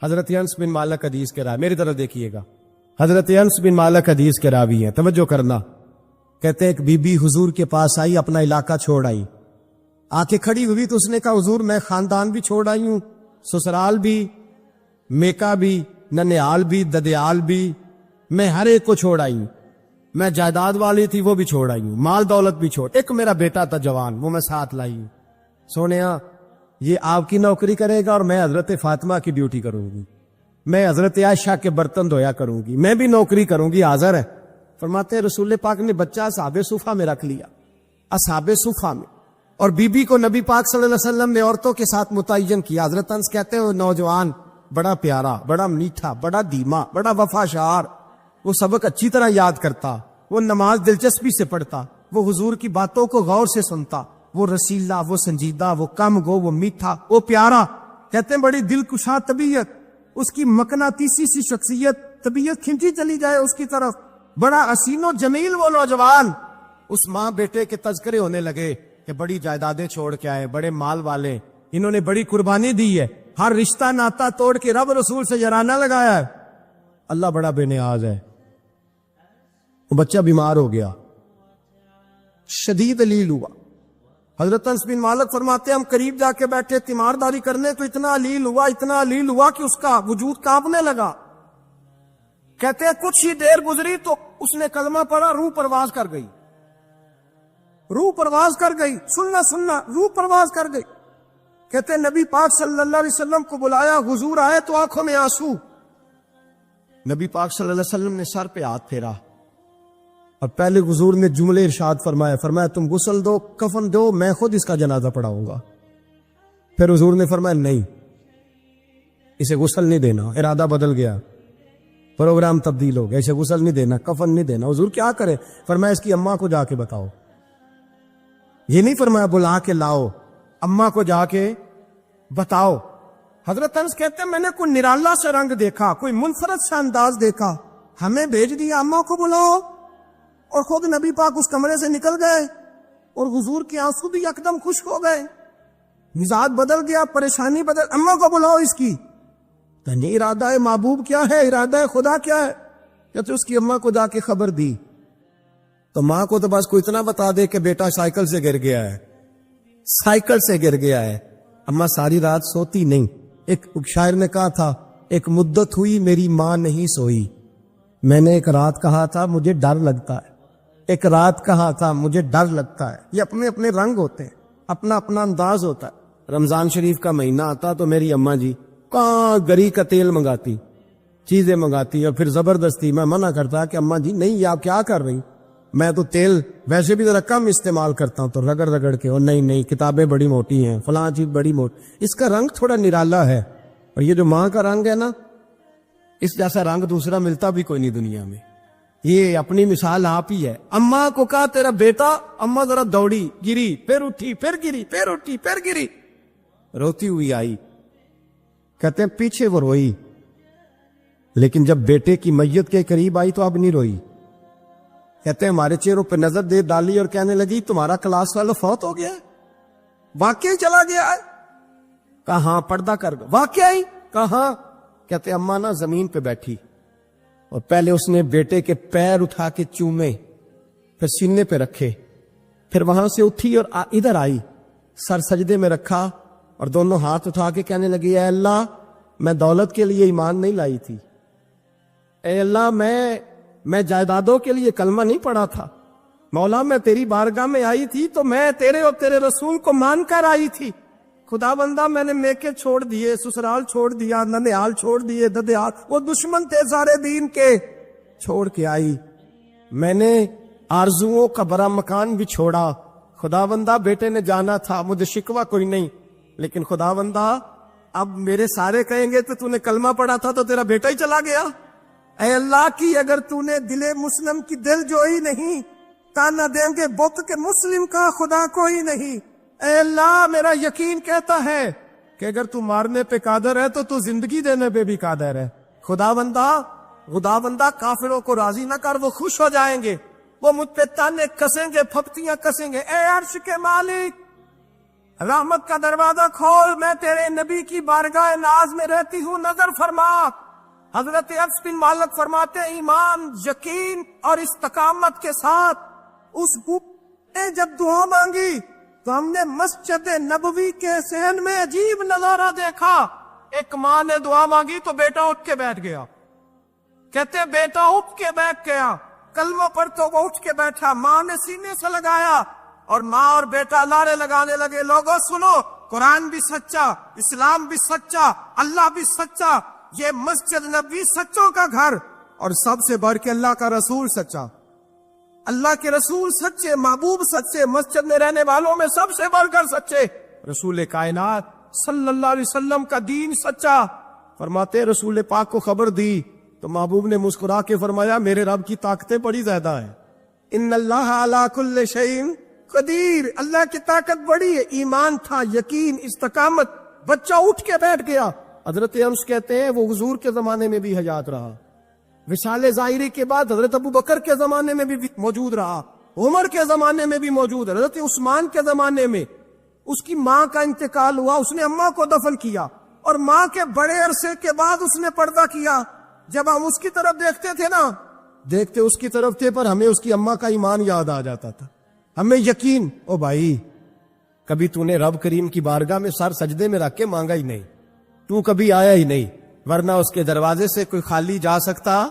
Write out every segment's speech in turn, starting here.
حضرت انس بن مالک حدیث کے راوی، میری طرف دیکھیے گا، حضرت انس بن مالک حدیث کے راوی ہیں، توجہ کرنا۔ کہتے ایک بی بی حضور کے پاس آئی، اپنا علاقہ چھوڑ آئی، آ کے کھڑی ہوئی تو اس نے کہا حضور میں خاندان بھی چھوڑ آئی ہوں، سسرال بھی، میکا بھی، ننیال بھی، ددیال بھی، میں ہر ایک کو چھوڑ آئی ہوں، میں جائیداد والی تھی وہ بھی چھوڑ آئی ہوں، مال دولت بھی چھوڑ، ایک میرا بیٹا تھا جوان وہ میں ساتھ لائی ہوں۔ سونیا یہ آپ کی نوکری کرے گا اور میں حضرت فاطمہ کی ڈیوٹی کروں گی، میں حضرت عائشہ کے برتن دھویا کروں گی، میں بھی نوکری کروں گی، حاضر ہے۔ فرماتے ہیں رسول پاک نے بچہ اصحاب صفہ میں رکھ لیا، اصحاب صفہ میں، اور بی بی کو نبی پاک صلی اللہ علیہ وسلم نے عورتوں کے ساتھ متعین کیا۔ حضرت انس کہتے ہیں وہ نوجوان بڑا پیارا، بڑا میٹھا، بڑا دھیما، بڑا وفاشار، وہ سبق اچھی طرح یاد کرتا، وہ نماز دلچسپی سے پڑھتا، وہ حضور کی باتوں کو غور سے سنتا، وہ رسیلا، وہ سنجیدہ، وہ کم گو، وہ میٹھا، وہ پیارا۔ کہتے ہیں بڑی دل کشا طبیعت، اس کی مقناطیسی سی شخصیت، طبیعت کھنچی چلی جائے اس کی طرف، بڑا حسین و جمیل وہ نوجوان۔ اس ماں بیٹے کے تذکرے ہونے لگے کہ بڑی جائیدادیں چھوڑ کے آئے، بڑے مال والے، انہوں نے بڑی قربانی دی ہے، ہر رشتہ ناتا توڑ کے رب رسول سے جرانہ لگایا ہے، اللہ بڑا بے نیاز ہے۔ وہ بچہ بیمار ہو گیا، شدید علیل ہوا۔ حضرت انس بن مالک فرماتے ہیں ہم قریب جا کے بیٹھے تیمارداری کرنے تو اتنا علیل ہوا کہ اس کا وجود کانپنے لگا۔ کہتے ہیں کچھ ہی دیر گزری تو اس نے کلمہ پڑھا، روح پرواز کر گئی، روح پرواز کر گئی، سننا روح پرواز کر گئی۔ کہتے ہیں نبی پاک صلی اللہ علیہ وسلم کو بلایا، حضور آئے تو آنکھوں میں آنسو۔ نبی پاک صلی اللہ علیہ وسلم نے سر پہ ہاتھ پھیرا اور پہلے حضور نے جملے ارشاد فرمایا تم غسل دو، کفن دو، میں خود اس کا جنازہ پڑھاؤں گا۔ پھر حضور نے فرمایا نہیں، اسے غسل نہیں دینا، ارادہ بدل گیا، پروگرام تبدیل ہو گیا، اسے غسل نہیں دینا، کفن نہیں دینا۔ حضور کیا کرے؟ فرمایا اس کی اماں کو جا کے بتاؤ، یہ نہیں فرمایا بلا کے لاؤ، اماں کو جا کے بتاؤ۔ حضرت انس کہتے ہیں میں نے کوئی نرالا سے رنگ دیکھا، کوئی منفرد سا انداز دیکھا، ہمیں بھیج دیا اماں کو بلاؤ، اور خود نبی پاک اس کمرے سے نکل گئے اور حضور کے آنسو بھی یکدم خشک ہو گئے، مزاج بدل گیا، پریشانی بدل، اماں کو بلاؤ اس کی۔ نہیں ارادہ ہے محبوب کیا ہے، ارادہ ہے خدا کیا ہے؟ کہتے اس کی اماں کو جا کے خبر دی تو ماں کو تو بس کوئی اتنا بتا دے کہ بیٹا سائیکل سے گر گیا ہے، سائیکل سے گر گیا ہے۔ اماں ساری رات سوتی نہیں، ایک شاعر نے کہا تھا ایک مدت ہوئی میری ماں نہیں سوئی، میں نے ایک رات کہا تھا مجھے ڈر لگتا ہے، ایک رات کہا تھا مجھے ڈر لگتا ہے۔ یہ اپنے اپنے رنگ ہوتے ہیں، اپنا اپنا انداز ہوتا ہے۔ رمضان شریف کا مہینہ آتا تو میری اماں جی کہاں گری کا تیل منگاتی، چیزیں منگاتی، اور پھر زبردستی میں منع کرتا کہ اماں جی نہیں یہ آپ کیا کر رہی، میں تو تیل ویسے بھی ذرا کم استعمال کرتا ہوں، تو رگڑ رگڑ کے، اور نہیں کتابیں بڑی موٹی ہیں، فلاں چیز بڑی موٹی، اس کا رنگ تھوڑا نرالا ہے، اور یہ جو ماں کا رنگ ہے نا اس جیسا رنگ دوسرا ملتا بھی کوئی نہیں دنیا میں۔ یہ اپنی مثال آپ ہی ہے۔ اماں کو کہا تیرا بیٹا، اماں ذرا دوڑی، گری، پھر اٹھی، پھر گری، پھر اٹھی، پھر گری، روتی ہوئی آئی۔ کہتے ہیں پیچھے وہ روئی، لیکن جب بیٹے کی میت کے قریب آئی تو اب نہیں روئی۔ کہتے ہیں ہمارے چہروں پہ نظر دے ڈالی اور کہنے لگی تمہارا کلاس والا فوت ہو گیا ہے، واقعی چلا گیا ہے؟ کہاں پردہ کر گیا، واقعی کہاں؟ کہتے اماں نا زمین پہ بیٹھی اور پہلے اس نے بیٹے کے پیر اٹھا کے چومے، پھر سینے پہ رکھے، پھر وہاں سے اٹھی اور ادھر آئی، سر سجدے میں رکھا اور دونوں ہاتھ اٹھا کے کہنے لگی اے اللہ میں دولت کے لیے ایمان نہیں لائی تھی، اے اللہ میں جائیدادوں کے لیے کلمہ نہیں پڑھا تھا، مولا میں تیری بارگاہ میں آئی تھی تو میں تیرے اور تیرے رسول کو مان کر آئی تھی، خدا بندہ میں نے میکے چھوڑ دیے، سسرال چھوڑ دیا، ننیال چھوڑ دیے، ددیال، وہ دشمن تھے سارے دین کے، چھوڑ کے آئی، میں نے آرزوؤں کا بڑا مکان بھی چھوڑا، خدا بندہ بیٹے نے جانا تھا، مجھے شکوہ کوئی نہیں، لیکن خدا بندہ اب میرے سارے کہیں گے تو نے کلمہ پڑھا تھا تو تیرا بیٹا ہی چلا گیا، اے اللہ کی اگر نے دل مسلم کی دل جوئی نہیں، تانا دیں گے بت کے مسلم کا خدا کوئی نہیں، اے اللہ میرا یقین کہتا ہے کہ اگر تو مارنے پہ قادر ہے تو زندگی دینے پہ بھی قادر ہے، خدا بندہ کافروں کو راضی نہ کر، وہ خوش ہو جائیں گے، وہ مجھ پہ تانے کسیں گے، پھپتیاں کسیں گے، اے عرش کے مالک، رحمت کا دروازہ کھول، میں تیرے نبی کی بارگاہ ناز میں رہتی ہوں، نظر فرما۔ حضرت انس بن مالک فرماتے ہیں ایمان، یقین اور استقامت کے ساتھ اس نے جب دعا مانگی تو ہم نے مسجد نبوی کے صحن میں عجیب نظارہ دیکھا۔ ایک ماں نے دعا مانگی تو بیٹا اٹھ کے بیٹھ گیا، کہتے ہیں بیٹا اٹھ کے بیٹھ گیا، کلمہ پر تو وہ اٹھ کے بیٹھا، ماں نے سینے سے لگایا اور ماں اور بیٹا نعرے لگانے لگے، لوگوں سنو، قرآن بھی سچا، اسلام بھی سچا، اللہ بھی سچا، یہ مسجد نبوی سچوں کا گھر، اور سب سے بڑھ کے اللہ کا رسول سچا، اللہ کے رسول سچے، محبوب سچے، مسجد میں رہنے والوں میں سب سے بڑھ کر سچے، رسول کائنات صلی اللہ علیہ وسلم کا دین سچا۔ فرماتے رسول پاک کو خبر دی تو محبوب نے مسکرا کے فرمایا میرے رب کی طاقتیں بڑی زیادہ ہیں، ان اللہ علی کل شیء قدیر، اللہ کی طاقت بڑی ہے۔ ایمان تھا، یقین، استقامت، بچہ اٹھ کے بیٹھ گیا۔ حضرت انس کہتے ہیں وہ حضور کے زمانے میں بھی حیات رہا، وصال ظاہری کے بعد حضرت ابو بکر کے زمانے میں بھی موجود رہا، عمر کے زمانے میں بھی موجود، حضرت عثمان کے زمانے میں اس کی ماں کا انتقال ہوا، اس نے اماں کو دفن کیا، اور ماں کے بڑے عرصے کے بعد اس نے پردہ کیا۔ جب ہم اس کی طرف دیکھتے تھے نا، دیکھتے اس کی طرف تھے پر ہمیں اس کی اماں کا ایمان یاد آ جاتا تھا، ہمیں یقین، او بھائی کبھی تو نے رب کریم کی بارگاہ میں سر سجدے میں رکھ کے مانگا ہی نہیں، تو کبھی آیا ہی نہیں، ورنہ اس کے دروازے سے کوئی خالی جا سکتا؟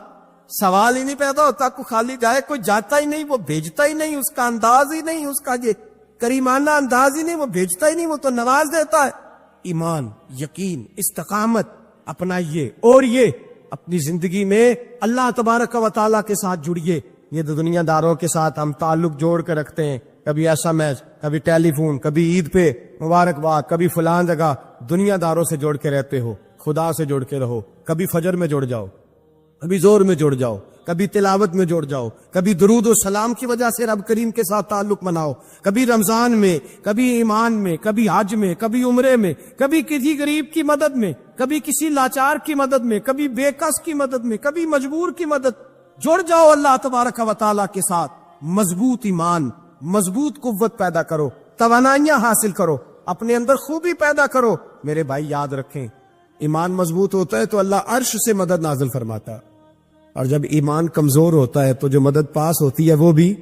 سوال ہی نہیں پیدا ہوتا، کوئی خالی جائے، کوئی جاتا ہی نہیں، وہ بھیجتا ہی نہیں، اس کا انداز ہی نہیں، اس کا یہ کریمانہ انداز ہی نہیں، وہ بھیجتا ہی نہیں، وہ تو نواز دیتا ہے۔ ایمان، یقین، استقامت اپنائیے، اور یہ اپنی زندگی میں اللہ تبارک و تعالیٰ کے ساتھ جڑیے۔ یہ تو دنیا داروں کے ساتھ ہم تعلق جوڑ کے رکھتے ہیں، کبھی ایس ایم ایس، کبھی ٹیلی فون، کبھی عید پہ مبارکباد، کبھی فلان جگہ، دنیا داروں سے جوڑ کے رہتے ہو، خدا سے جوڑ کے رہو، کبھی فجر میں جڑ جاؤ، کبھی زور میں جڑ جاؤ، کبھی تلاوت میں جڑ جاؤ، کبھی درود و سلام کی وجہ سے رب کریم کے ساتھ تعلق بناؤ، کبھی رمضان میں، کبھی ایمان میں، کبھی حج میں، کبھی عمرے میں، کبھی کسی غریب کی مدد میں، کبھی کسی لاچار کی مدد میں، کبھی بے کس کی مدد میں، کبھی مجبور کی مدد۔ جڑ جاؤ اللہ تبارک و تعالیٰ کے ساتھ، مضبوط ایمان، مضبوط قوت پیدا کرو، توانائیاں حاصل کرو، اپنے اندر خوبی پیدا کرو۔ میرے بھائی یاد رکھیں، ایمان مضبوط ہوتا ہے تو اللہ عرش سے مدد نازل فرماتا ہے، اور جب ایمان کمزور ہوتا ہے تو جو مدد پاس ہوتی ہے وہ بھی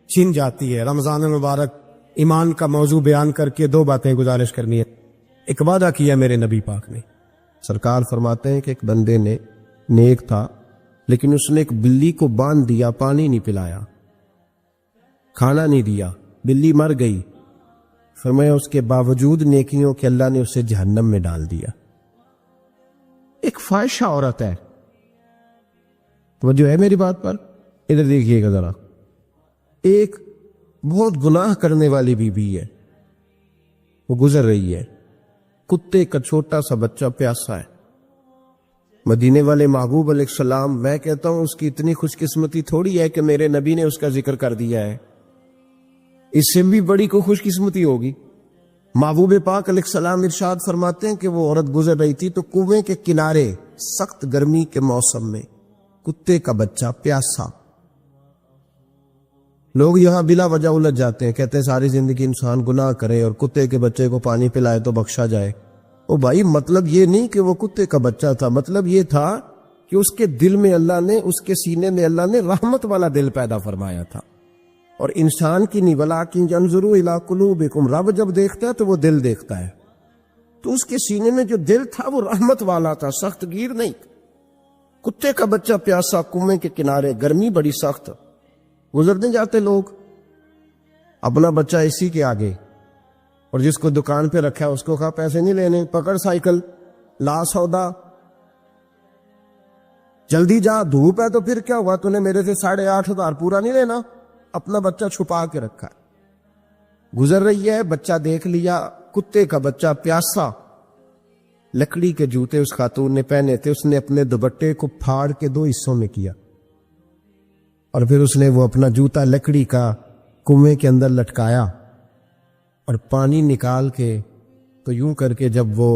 چھن جاتی ہے۔ رمضان المبارک ایمان کا موضوع بیان کر کے دو باتیں گزارش کرنی ہے۔ ایک وعدہ کیا میرے نبی پاک نے، سرکار فرماتے ہیں کہ ایک بندے نے نیک تھا لیکن اس نے ایک بلی کو باندھ دیا، پانی نہیں پلایا، کھانا نہیں دیا، بلی مر گئی، فرمایا اس کے باوجود نیکیوں کے اللہ نے اسے جہنم میں ڈال دیا۔ ایک فاحشہ عورت ہے، وہ جو ہے میری بات پر ادھر دیکھیے گا ذرا، ایک بہت گناہ کرنے والی بیوی ہے، وہ گزر رہی ہے، کتے کا چھوٹا سا بچہ پیاسا ہے، مدینے والے محبوب علیہ السلام، میں کہتا ہوں اس کی اتنی خوش قسمتی تھوڑی ہے کہ میرے نبی نے اس کا ذکر کر دیا ہے، اس سے بھی بڑی کوئی خوش قسمتی ہوگی۔ محبوب پاک علیہ السلام ارشاد فرماتے ہیں کہ وہ عورت گزر رہی تھی تو کنویں کے کنارے سخت گرمی کے موسم میں کتے کا بچہ پیاسا۔ لوگ یہاں بلا وجہ الجھ جاتے ہیں، کہتے ہیں ساری زندگی انسان گناہ کرے اور کتے کے بچے کو پانی پلائے تو بخشا جائے۔ او بھائی، مطلب یہ نہیں کہ وہ کتے کا بچہ تھا، مطلب یہ تھا کہ اس کے دل میں اللہ نے، اس کے سینے میں اللہ نے رحمت والا دل پیدا فرمایا تھا، اور انسان کی نہیں ولیکن انظروا الی قلوبکم، رب جب دیکھتا ہے تو وہ دل دیکھتا ہے، تو اس کے سینے میں جو دل تھا وہ رحمت والا تھا، سخت گیر نہیں۔ کتے کا بچہ پیاسا، کنویں کے کنارے، گرمی بڑی سخت، گزرنے جاتے لوگ، اپنا بچہ اسی کے آگے، اور جس کو دکان پہ رکھا ہے اس کو کہا پیسے نہیں لینے، پکڑ سائیکل، لا سودا، جلدی جا، دھوپ ہے تو پھر کیا ہوا، تو نے میرے سے 8,500 پورا نہیں لینا، اپنا بچہ چھپا کے رکھا ہے۔ گزر رہی ہے، بچہ دیکھ لیا، کتے کا بچہ پیاسا، لکڑی کے جوتے اس خاتون نے پہنے تھے، اس نے اپنے دوپٹے کو پھاڑ کے 2 حصوں میں کیا، اور پھر اس نے وہ اپنا جوتا لکڑی کا کنویں کے اندر لٹکایا، اور پانی نکال کے تو یوں کر کے جب وہ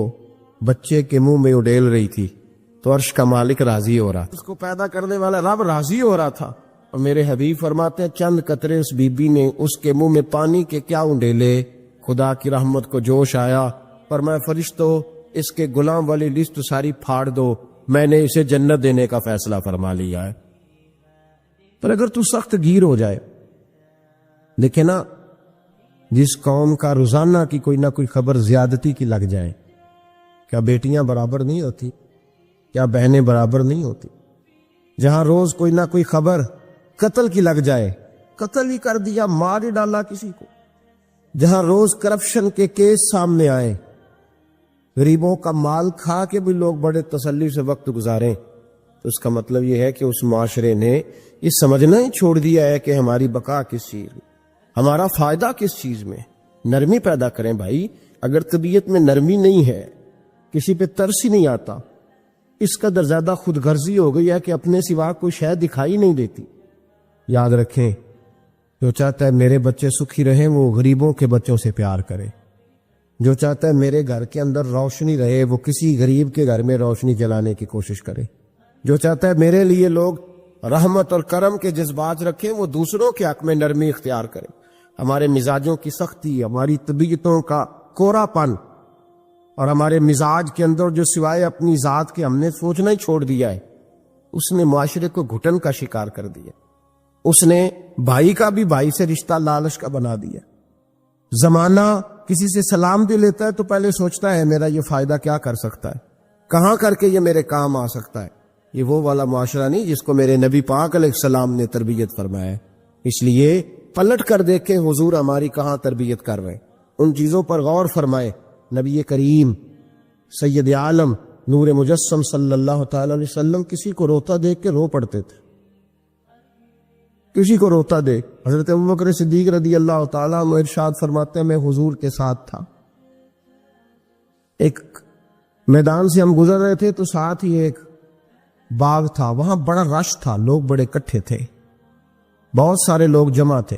بچے کے منہ میں اڈیل رہی تھی تو عرش کا مالک راضی ہو رہا، اس کو پیدا کرنے والا رب راضی ہو رہا تھا۔ اور میرے حبیب فرماتے ہیں چند قطرے اس بی بی نے اس کے منہ میں پانی کے کیا اڈیلے، خدا کی رحمت کو جوش آیا، فرمایا فرشتوں اس کے غلام والی لسٹ ساری پھاڑ دو، میں نے اسے جنت دینے کا فیصلہ فرما لیا ہے۔ پر اگر تو سخت گیر ہو جائے، دیکھیں نا، جس قوم کا روزانہ کی کوئی نہ کوئی خبر زیادتی کی لگ جائے، کیا بیٹیاں برابر نہیں ہوتی؟ کیا بہنیں برابر نہیں ہوتی؟ جہاں روز کوئی نہ کوئی خبر قتل کی لگ جائے، قتل ہی کر دیا، مار ہی ڈالا کسی کو، جہاں روز کرپشن کے کیس سامنے آئے، غریبوں کا مال کھا کے بھی لوگ بڑے تسلی سے وقت گزاریں، تو اس کا مطلب یہ ہے کہ اس معاشرے نے یہ سمجھنا ہی چھوڑ دیا ہے کہ ہماری بقا کس چیز میں، ہمارا فائدہ کس چیز میں۔ نرمی پیدا کریں بھائی، اگر طبیعت میں نرمی نہیں ہے، کسی پہ ترس ہی نہیں آتا، اس قدر زیادہ خود غرضی ہو گئی ہے کہ اپنے سوا کوئی شے دکھائی نہیں دیتی۔ یاد رکھیں، جو چاہتا ہے میرے بچے سکھی رہیں وہ غریبوں کے بچوں سے پیار کرے، جو چاہتا ہے میرے گھر کے اندر روشنی رہے وہ کسی غریب کے گھر میں روشنی جلانے کی کوشش کرے، جو چاہتا ہے میرے لیے لوگ رحمت اور کرم کے جذبات رکھیں وہ دوسروں کے حق میں نرمی اختیار کریں۔ ہمارے مزاجوں کی سختی، ہماری طبیعتوں کا کورا پن اور ہمارے مزاج کے اندر جو سوائے اپنی ذات کے ہم نے سوچنا ہی چھوڑ دیا ہے، اس نے معاشرے کو گھٹن کا شکار کر دیا، اس نے بھائی کا بھی بھائی سے رشتہ لالچ کا بنا دیا۔ زمانہ کسی سے سلام بھی لیتا ہے تو پہلے سوچتا ہے میرا یہ فائدہ کیا کر سکتا ہے، کہاں کر کے یہ میرے کام آ سکتا ہے۔ یہ وہ والا معاشرہ نہیں جس کو میرے نبی پاک علیہ السلام نے تربیت فرمایا ہے۔ اس لیے پلٹ کر دیکھیں حضور ہماری کہاں تربیت کر رہے ہیں، ان چیزوں پر غور فرمائے۔ نبی کریم سید عالم نور مجسم صلی اللہ تعالی علیہ وسلم کسی کو روتا دیکھ کے رو پڑتے تھے، کسی کو روتا دیکھ۔ حضرت ابوبکر صدیق رضی اللہ تعالیٰ عنہ ارشاد فرماتے ہیں میں حضور کے ساتھ تھا، ایک میدان سے ہم گزر رہے تھے تو ساتھ ہی ایک باغ تھا، وہاں بڑا رش تھا، لوگ بڑے اکٹھے تھے، بہت سارے لوگ جمع تھے۔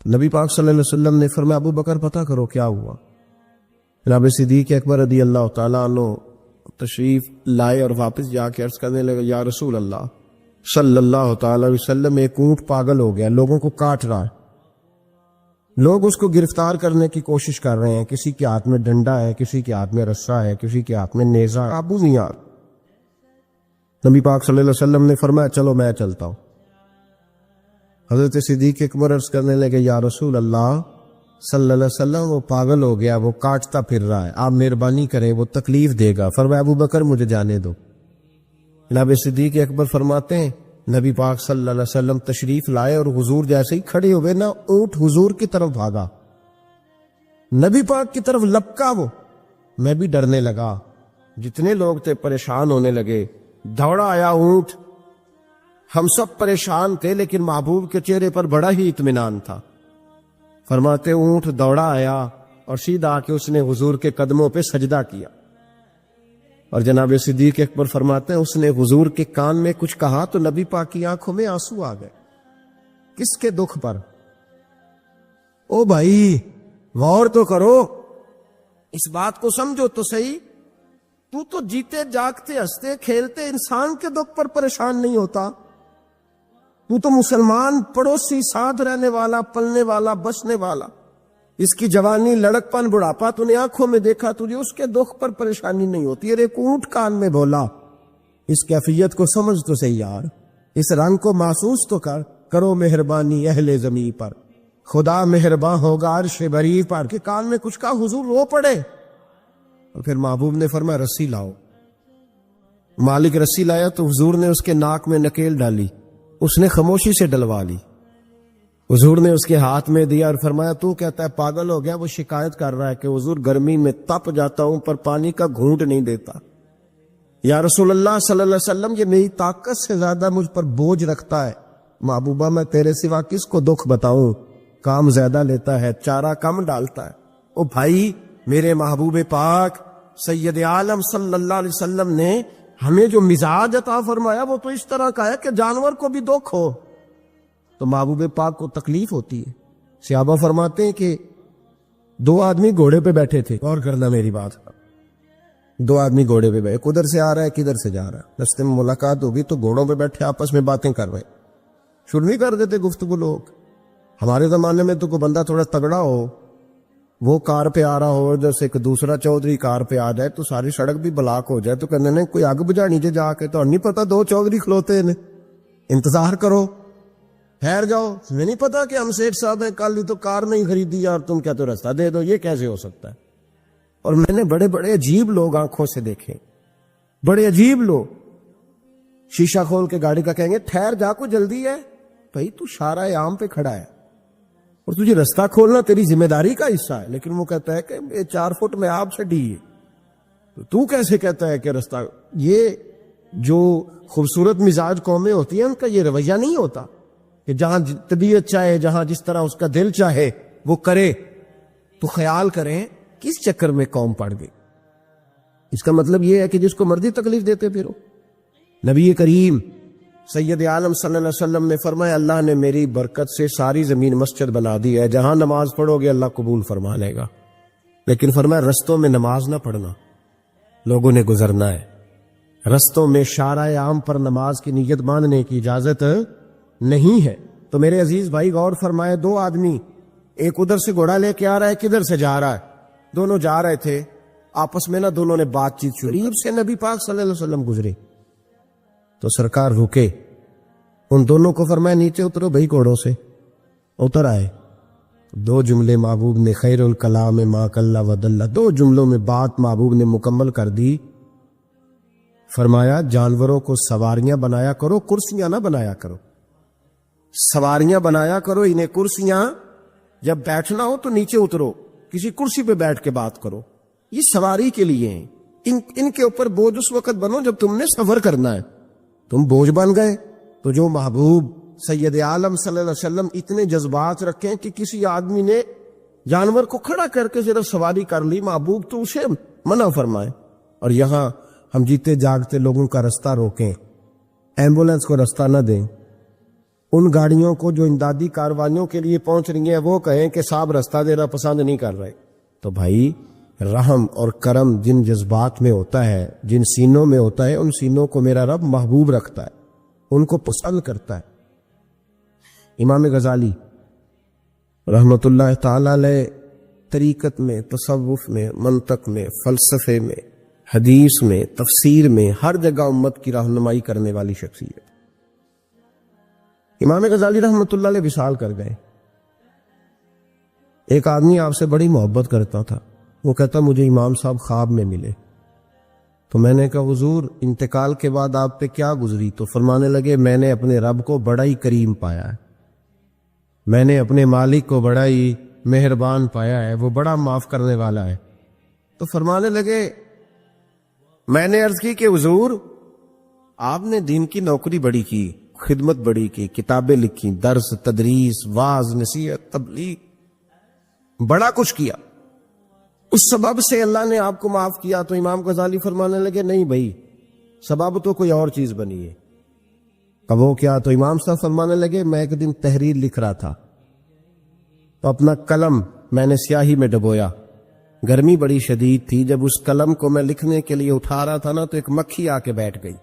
نبی پاک صلی اللہ علیہ وسلم نے فرمایا ابو بکر پتہ کرو کیا ہوا۔ جناب صدیق اکبر رضی اللہ تعالیٰ عنہ تشریف لائے اور واپس جا کے عرض کرنے لگے یا رسول اللہ صلی اللہ تعالی علیہ وسلم، ایک اونٹ پاگل ہو گیا، لوگوں کو کاٹ رہا ہے، لوگ اس کو گرفتار کرنے کی کوشش کر رہے ہیں، کسی کے ہاتھ میں ڈنڈا ہے، کسی کے ہاتھ میں رسا ہے، کسی کے ہاتھ میں نیزہ، قابو نہیں آ رہا۔ نبی پاک صلی اللہ علیہ وسلم نے فرمایا چلو میں چلتا ہوں۔ حضرت صدیق اکبر عرض کرنے لگے یا رسول اللہ صلی اللہ علیہ وسلم وہ پاگل ہو گیا، وہ کاٹتا پھر رہا ہے، آپ مہربانی کریں، وہ تکلیف دے گا۔ فرمایا ابو بکر مجھے جانے دو۔ جناب صدیق اکبر فرماتے ہیں نبی پاک صلی اللہ علیہ وسلم تشریف لائے اور حضور جیسے ہی کھڑے ہوئے نا، اونٹ حضور کی طرف بھاگا، نبی پاک کی طرف لپکا، وہ میں بھی ڈرنے لگا، جتنے لوگ تھے پریشان ہونے لگے، دوڑا آیا اونٹ، ہم سب پریشان تھے لیکن محبوب کے چہرے پر بڑا ہی اطمینان تھا۔ فرماتے اونٹ دوڑا آیا اور سیدھا آ کے اس نے حضور کے قدموں پہ سجدہ کیا، اور جناب صدیق اکبر فرماتے ہیں اس نے حضور کے کان میں کچھ کہا تو نبی پاک کی آنکھوں میں آنسو آ گئے۔ کس کے دکھ پر؟ او بھائی غور تو کرو، اس بات کو سمجھو تو صحیح، تو جیتے جاگتے ہنستے کھیلتے انسان کے دکھ پر پریشان نہیں ہوتا، تو مسلمان پڑوسی ساتھ رہنے والا، پلنے والا، بسنے والا، اس کی جوانی لڑک پن بڑھاپا تو نے آنکھوں میں دیکھا، تجھے اس کے دکھ پر پریشانی نہیں ہوتی۔ اور ایک اونٹ کان میں بولا، اس کیفیت کو سمجھ تو صحیح یار، اس رنگ کو محسوس تو کرو مہربانی اہل زمین پر، خدا مہربان ہوگا عرش بری پر، کہ کان میں کچھ کہا حضور رو پڑے۔ اور پھر محبوب نے فرمایا رسی لاؤ۔ مالک رسی لایا تو حضور نے اس کے ناک میں نکیل ڈالی، اس نے خاموشی سے ڈلوا لی، حضور نے اس کے ہاتھ میں دیا اور فرمایا تو کہتا ہے پاگل ہو گیا، وہ شکایت کر رہا ہے کہ حضور گرمی میں تپ جاتا ہوں پر پانی کا گھونٹ نہیں دیتا۔ یا رسول اللہ صلی اللہ علیہ وسلم یہ میری طاقت سے زیادہ مجھ پر بوجھ رکھتا ہے، محبوبہ میں تیرے سوا کس کو دکھ بتاؤں، کام زیادہ لیتا ہے، چارہ کم ڈالتا ہے۔ او بھائی میرے محبوب پاک سید عالم صلی اللہ علیہ وسلم نے ہمیں جو مزاج عطا فرمایا وہ تو اس طرح کا ہے کہ جانور کو بھی دکھ ہو تو محبوب پاک کو تکلیف ہوتی ہے۔ صحابہ فرماتے ہیں کہ دو آدمی گھوڑے پہ بیٹھے تھے، غور کرنا میری بات، دو آدمی گھوڑے پہ بیٹھے، کدھر سے آ رہا ہے کدھر سے جا رہا ہے، رستے میں ملاقات ہوگی تو گھوڑوں پہ بیٹھے آپس میں باتیں کر رہے، شروع نہیں کر دیتے گفتگو لوگ۔ ہمارے زمانے میں تو کوئی بندہ تھوڑا تگڑا ہو وہ کار پہ آ رہا ہو، ادھر سے ایک دوسرا چودھری کار پہ آ جائے تو ساری سڑک بھی بلاک ہو جائے تو کہنے نے کوئی اگ بجھا نیچے جا کے، تو نہیں پتا دو چودھری کھلوتے ہیں، انتظار کرو، ٹھہر جاؤ، میں نہیں پتا کہ ہم سیٹھ صاحب ہیں، کل تو کار نہیں خریدی یار، تم کیا تو راستہ دے دو، یہ کیسے ہو سکتا ہے؟ اور میں نے بڑے بڑے عجیب لوگ آنکھوں سے دیکھے، بڑے عجیب لوگ شیشہ کھول کے گاڑی کا کہیں گے ٹھہر جا، کو جلدی ہے بھائی، تو شارع عام پہ کھڑا ہے اور تجھے راستہ کھولنا تیری ذمہ داری کا حصہ ہے، لیکن وہ کہتا ہے کہ 4 فٹ میں آپ سے ڈی ہے، تو کیسے کہتا ہے کہ راستہ؟ یہ جو خوبصورت مزاج قومیں ہوتی ہیں ان کا یہ رویہ نہیں ہوتا کہ جہاں طبیعت چاہے، جہاں جس طرح اس کا دل چاہے وہ کرے۔ تو خیال کریں کس چکر میں قوم پڑ گئی۔ اس کا مطلب یہ ہے کہ جس کو مرضی تکلیف دیتے پھرو۔ نبی کریم سید عالم صلی اللہ علیہ وسلم نے فرمایا اللہ نے میری برکت سے ساری زمین مسجد بنا دی ہے، جہاں نماز پڑھو گے اللہ قبول فرما لے گا، لیکن فرمایا رستوں میں نماز نہ پڑھنا، لوگوں نے گزرنا ہے، رستوں میں شارع عام پر نماز کی نیت باندھنے کی اجازت نہیں ہے۔ تو میرے عزیز بھائی غور فرمائے، 2 آدمی، ایک ادھر سے گھوڑا لے کے آ رہا ہے، کدھر سے جا رہا ہے، دونوں جا رہے تھے، آپس میں دونوں نے بات چیت شروع، قریب سے نبی پاک صلی اللہ علیہ وسلم گزرے تو سرکار رکے، ان دونوں کو فرمایا نیچے اترو بھائی گھوڑوں سے، اتر آئے، 2 جملے محبوب نے، خیر الکلام ما قل و دل، 2 جملوں میں بات محبوب نے مکمل کر دی۔ فرمایا جانوروں کو سواریاں بنایا کرو، کرسیاں نہ بنایا کرو، سواریاں بنایا کرو، انہیں کرسیاں، جب بیٹھنا ہو تو نیچے اترو، کسی کرسی پہ بیٹھ کے بات کرو، یہ سواری کے لیے ہیں، ان کے اوپر بوجھ اس وقت بنو جب تم نے سفر کرنا ہے، تم بوجھ بن گئے۔ تو جو محبوب سید عالم صلی اللہ علیہ وسلم اتنے جذبات رکھیں کہ کسی آدمی نے جانور کو کھڑا کر کے صرف سواری کر لی، محبوب تو اسے منع فرمائے، اور یہاں ہم جیتے جاگتے لوگوں کا رستہ روکیں، ایمبولنس کو رستہ نہ دیں، ان گاڑیوں کو جو امدادی کاروائیوں کے لیے پہنچ رہی ہیں وہ کہیں کہ صاحب رستہ دینا پسند نہیں کر رہے۔ تو بھائی رحم اور کرم جن جذبات میں ہوتا ہے، جن سینوں میں ہوتا ہے، ان سینوں کو میرا رب محبوب رکھتا ہے، ان کو پسند کرتا ہے۔ امام غزالی رحمت اللہ تعالی علیہ طریقت میں، تصوف میں، منطق میں، فلسفے میں، حدیث میں، تفسیر میں، ہر جگہ امت کی رہنمائی کرنے والی شخصیت۔ امام غزالی رحمت اللہ علیہ وصال کر گئے، ایک آدمی آپ سے بڑی محبت کرتا تھا، وہ کہتا مجھے امام صاحب خواب میں ملے، تو میں نے کہا حضور انتقال کے بعد آپ پہ کیا گزری؟ تو فرمانے لگے میں نے اپنے رب کو بڑا ہی کریم پایا ہے، میں نے اپنے مالک کو بڑا ہی مہربان پایا ہے، وہ بڑا معاف کرنے والا ہے۔ تو فرمانے لگے میں نے عرض کی کہ حضور آپ نے دین کی نوکری بڑی کی، خدمت بڑی کی، کتابیں لکھی، درس، تدریس، واعظ، نصیحت، تبلیغ، بڑا کچھ کیا، اس سبب سے اللہ نے آپ کو معاف کیا۔ تو امام غزالی فرمانے لگے نہیں بھائی، سبب تو کوئی اور چیز بنی ہے۔ کب وہ کیا؟ تو امام صاحب فرمانے لگے میں ایک دن تحریر لکھ رہا تھا تو اپنا قلم میں نے سیاہی میں ڈبویا، گرمی بڑی شدید تھی، جب اس قلم کو میں لکھنے کے لیے اٹھا رہا تھا نا تو ایک مکھی آ کے بیٹھ گئی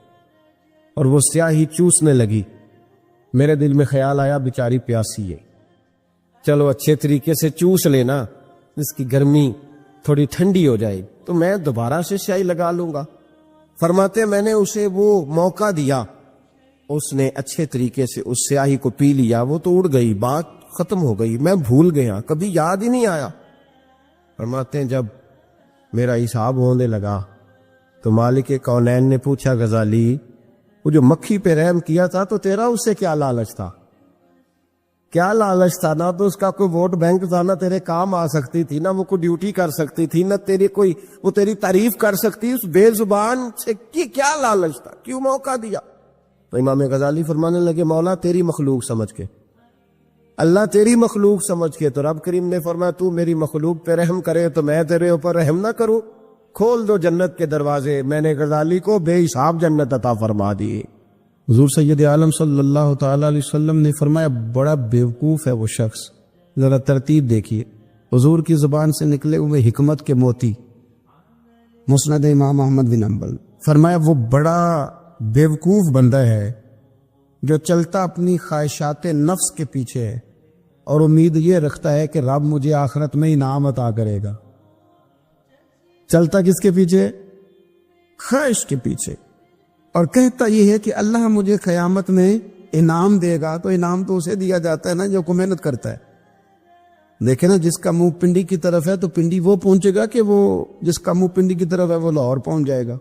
اور وہ سیاہی چوسنے لگی، میرے دل میں خیال آیا بیچاری پیاسی ہے، چلو اچھے طریقے سے چوس لینا، اس کی گرمی تھوڑی ٹھنڈی ہو جائے تو میں دوبارہ سے سیاہی لگا لوں گا۔ فرماتے میں نے اسے وہ موقع دیا، اس نے اچھے طریقے سے اس سیاہی کو پی لیا، وہ تو اڑ گئی، بات ختم ہو گئی، میں بھول گیا، کبھی یاد ہی نہیں آیا۔ فرماتے ہیں جب میرا حساب ہونے لگا تو مالک کونین نے پوچھا غزالی وہ جو مکھی پہ رحم کیا تھا تو تیرا اس سے کیا لالچ تھا؟ کیا لالچ تھا؟ نہ تو اس کا کوئی ووٹ بینک تھا، نہ تیرے کام آ سکتی تھی، نہ وہ کوئی ڈیوٹی کر سکتی تھی، نہ تیری کوئی وہ تیری تعریف کر سکتی، اس بے زبان سے کیا لالچ تھا؟ کیوں موقع دیا؟ تو امام غزالی فرمانے لگے مولا تیری مخلوق سمجھ کے، اللہ تیری مخلوق سمجھ کے، تو رب کریم نے فرمایا تو میری مخلوق پہ رحم کرے تو میں تیرے اوپر رحم نہ کروں؟ کھول دو جنت کے دروازے، میں نے غزالی کو بے حساب جنت عطا فرما دی۔ حضور سید عالم صلی اللہ تعالی علیہ وسلم نے فرمایا بڑا بیوقوف ہے وہ شخص، ذرا ترتیب دیکھیے، حضور کی زبان سے نکلے ہوئے حکمت کے موتی، مسند امام احمد بن حنبل۔ فرمایا وہ بڑا بیوقوف بندہ ہے جو چلتا اپنی خواہشات نفس کے پیچھے ہے اور امید یہ رکھتا ہے کہ رب مجھے آخرت میں انعام عطا کرے گا. چلتا کس کے پیچھے؟ خواہش کے پیچھے. اور کہتا یہ ہے کہ اللہ مجھے قیامت میں انعام دے گا. تو انعام تو اسے دیا جاتا ہے نا جو کو محنت کرتا ہے. دیکھیں نا، جس کا منہ پنڈی کی طرف ہے تو پنڈی وہ پہنچے گا کہ وہ جس کا منہ پنڈی کی طرف ہے وہ لاہور پہنچ جائے گا.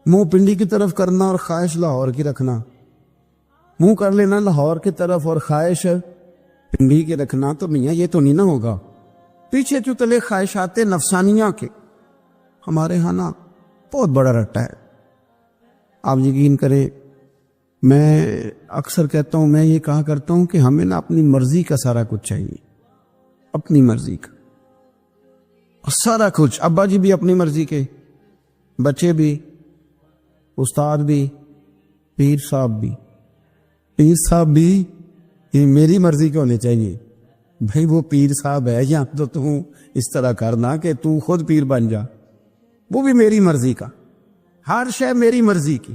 منہ پنڈی کی طرف کرنا اور خواہش لاہور کی رکھنا، منہ کر لینا لاہور کی طرف اور خواہش پنڈی کی رکھنا، تو میاں یہ تو نہیں نہ ہوگا. پیچھے چتلے خواہشات نفسانیہ کے ہمارے ہاں نا بہت بڑا رٹا ہے. آپ یقین کریں، میں اکثر کہتا ہوں، میں یہ کہا کرتا ہوں کہ ہمیں نا اپنی مرضی کا سارا کچھ چاہیے، اپنی مرضی کا سارا کچھ. ابا جی بھی اپنی مرضی کے، بچے بھی، استاد بھی، پیر صاحب بھی. پیر صاحب بھی یہ میری مرضی کے ہونے چاہیے. بھائی وہ پیر صاحب ہے یا تو تم اس طرح کرنا کہ تو خود پیر بن جا، وہ بھی میری مرضی کا. ہر شے میری مرضی کی.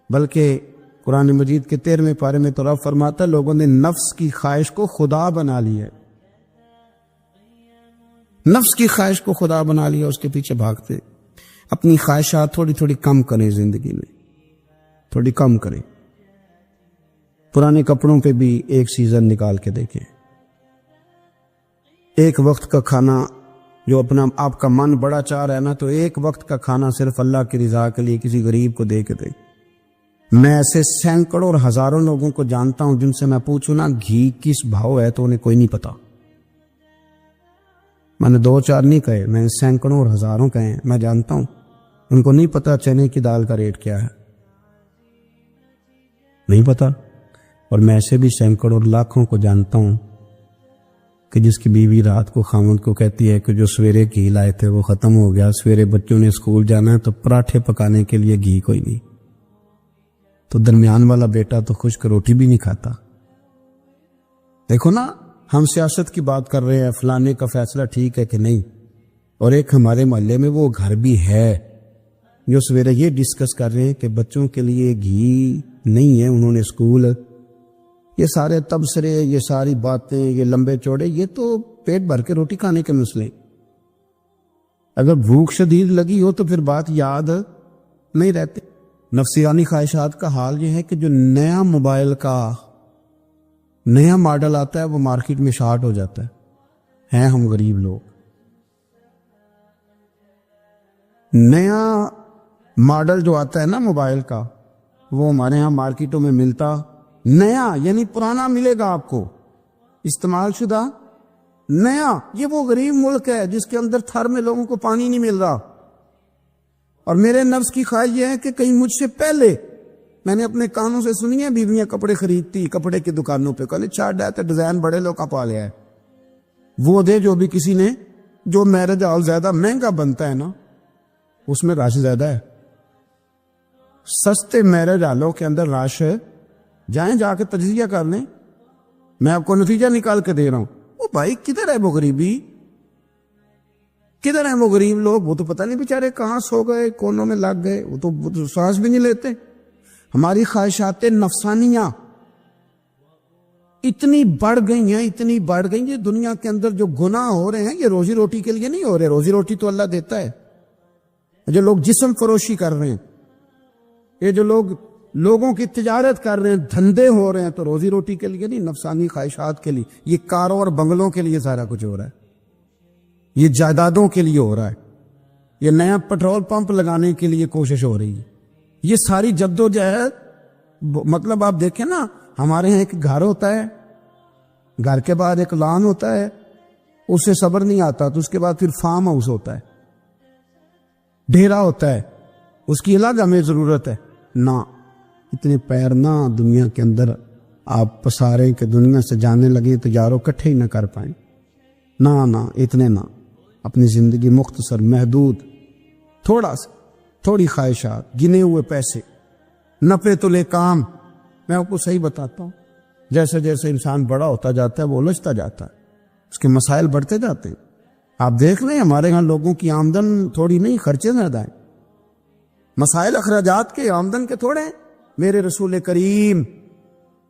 بلکہ قرآن مجید کے 13ویں پارے میں تو رب فرماتا ہے لوگوں نے نفس کی خواہش کو خدا بنا لیا ہے. نفس کی خواہش کو خدا بنا لیا، اس کے پیچھے بھاگتے. اپنی خواہشات تھوڑی تھوڑی کم کریں، زندگی میں تھوڑی کم کریں. پرانے کپڑوں پہ بھی ایک سیزن نکال کے دیکھیں. ایک وقت کا کھانا جو اپنا آپ کا من بڑا چاہ رہا ہے نا، تو ایک وقت کا کھانا صرف اللہ کی رضا کے لیے کسی غریب کو دے کے دے. میں ایسے سینکڑوں اور ہزاروں لوگوں کو جانتا ہوں جن سے میں پوچھوں نا گھی کس بھاؤ ہے تو انہیں کوئی نہیں پتا. میں نے 2-4 نہیں کہے، میں نے سینکڑوں اور ہزاروں کہے ہیں. میں جانتا ہوں ان کو نہیں پتا چنے کی دال کا ریٹ کیا ہے، نہیں پتا. اور میں ایسے بھی سینکڑوں اور لاکھوں کو جانتا ہوں کہ جس کی بیوی رات کو خامد کو کہتی ہے کہ جو سویرے گھی لائے تھے وہ ختم ہو گیا، سویرے بچوں نے اسکول جانا ہے تو پراٹھے پکانے کے لیے گھی کوئی نہیں. تو درمیان والا بیٹا تو خشک روٹی بھی نہیں کھاتا. دیکھو نا، ہم سیاست کی بات کر رہے ہیں، فلانے کا فیصلہ ٹھیک ہے کہ نہیں، اور ایک ہمارے محلے میں وہ گھر بھی ہے جو سویرے یہ ڈسکس کر رہے ہیں کہ بچوں کے لیے گھی نہیں ہے، انہوں نے اسکول. یہ سارے تبصرے، یہ ساری باتیں، یہ لمبے چوڑے، یہ تو پیٹ بھر کے روٹی کھانے کے مسئلے. اگر بھوک شدید لگی ہو تو پھر بات یاد نہیں رہتے. نفسیانی خواہشات کا حال یہ ہے کہ جو نیا موبائل کا نیا ماڈل آتا ہے وہ مارکیٹ میں شارٹ ہو جاتا ہے. ہیں ہم غریب لوگ، نیا ماڈل جو آتا ہے نا موبائل کا وہ ہمارے ہاں مارکیٹوں میں ملتا نیا، یعنی پرانا ملے گا آپ کو، استعمال شدہ نیا. یہ وہ غریب ملک ہے جس کے اندر تھر میں لوگوں کو پانی نہیں مل رہا. اور میرے نفس کی خواہش یہ ہے کہ کہیں مجھ سے پہلے، میں نے اپنے کانوں سے سنی ہے بیویاں کپڑے خریدتی کپڑے کی دکانوں پہ، کہنے چارٹ آتا ڈیزائن بڑے لوگ کا پا لیا ہے، وہ دے جو بھی کسی نے، جو میرج ہال زیادہ مہنگا بنتا ہے نا اس میں رش زیادہ ہے. سستے میرج ہالوں کے اندر رش ہے، جائیں جا کے تجزیہ کر لیں. میں آپ کو نتیجہ نکال کے دے رہا ہوں. وہ بھائی کدھر ہے وہ غریبی، کدھر ہیں وہ غریب لوگ؟ وہ تو پتہ نہیں بیچارے کہاں سو گئے، کونوں میں لگ گئے، وہ تو سانس بھی نہیں لیتے. ہماری خواہشات نفسانیہ اتنی بڑھ گئی ہیں، اتنی بڑھ گئی ہیں. دنیا کے اندر جو گناہ ہو رہے ہیں یہ روزی روٹی کے لیے نہیں ہو رہے. روزی روٹی تو اللہ دیتا ہے. جو لوگ جسم فروشی کر رہے ہیں، یہ جو لوگ لوگوں کی تجارت کر رہے ہیں، دھندے ہو رہے ہیں، تو روزی روٹی کے لیے نہیں، نفسانی خواہشات کے لیے. یہ کاروں اور بنگلوں کے لیے سارا کچھ ہو رہا ہے، یہ جائیدادوں کے لیے ہو رہا ہے، یہ نیا پیٹرول پمپ لگانے کے لیے کوشش ہو رہی ہے. یہ ساری جدوجہد، مطلب آپ دیکھیں نا، ہمارے یہاں ایک گھر ہوتا ہے، گھر کے بعد ایک لان ہوتا ہے، اس سے صبر نہیں آتا تو اس کے بعد پھر فارم ہاؤس ہوتا ہے، ڈیرا ہوتا ہے، اس کی الگ ہمیں ضرورت ہے. نہ اتنے پیر نہ دنیا کے اندر آپ پساریں کہ دنیا سے جانے لگے تو یارو کٹھے ہی نہ کر پائیں. نہ اتنے نہ. اپنی زندگی مختصر، محدود، تھوڑی خواہشات، گنے ہوئے پیسے، نفع تلے کام. میں آپ کو صحیح بتاتا ہوں، جیسے جیسے انسان بڑا ہوتا جاتا ہے وہ الجھتا جاتا ہے، اس کے مسائل بڑھتے جاتے ہیں. آپ دیکھ لیں ہمارے ہاں لوگوں کی آمدن تھوڑی نہیں، خرچے زیادہ ہیں. مسائل اخراجات کے، آمدن کے تھوڑے ہیں. میرے رسول کریم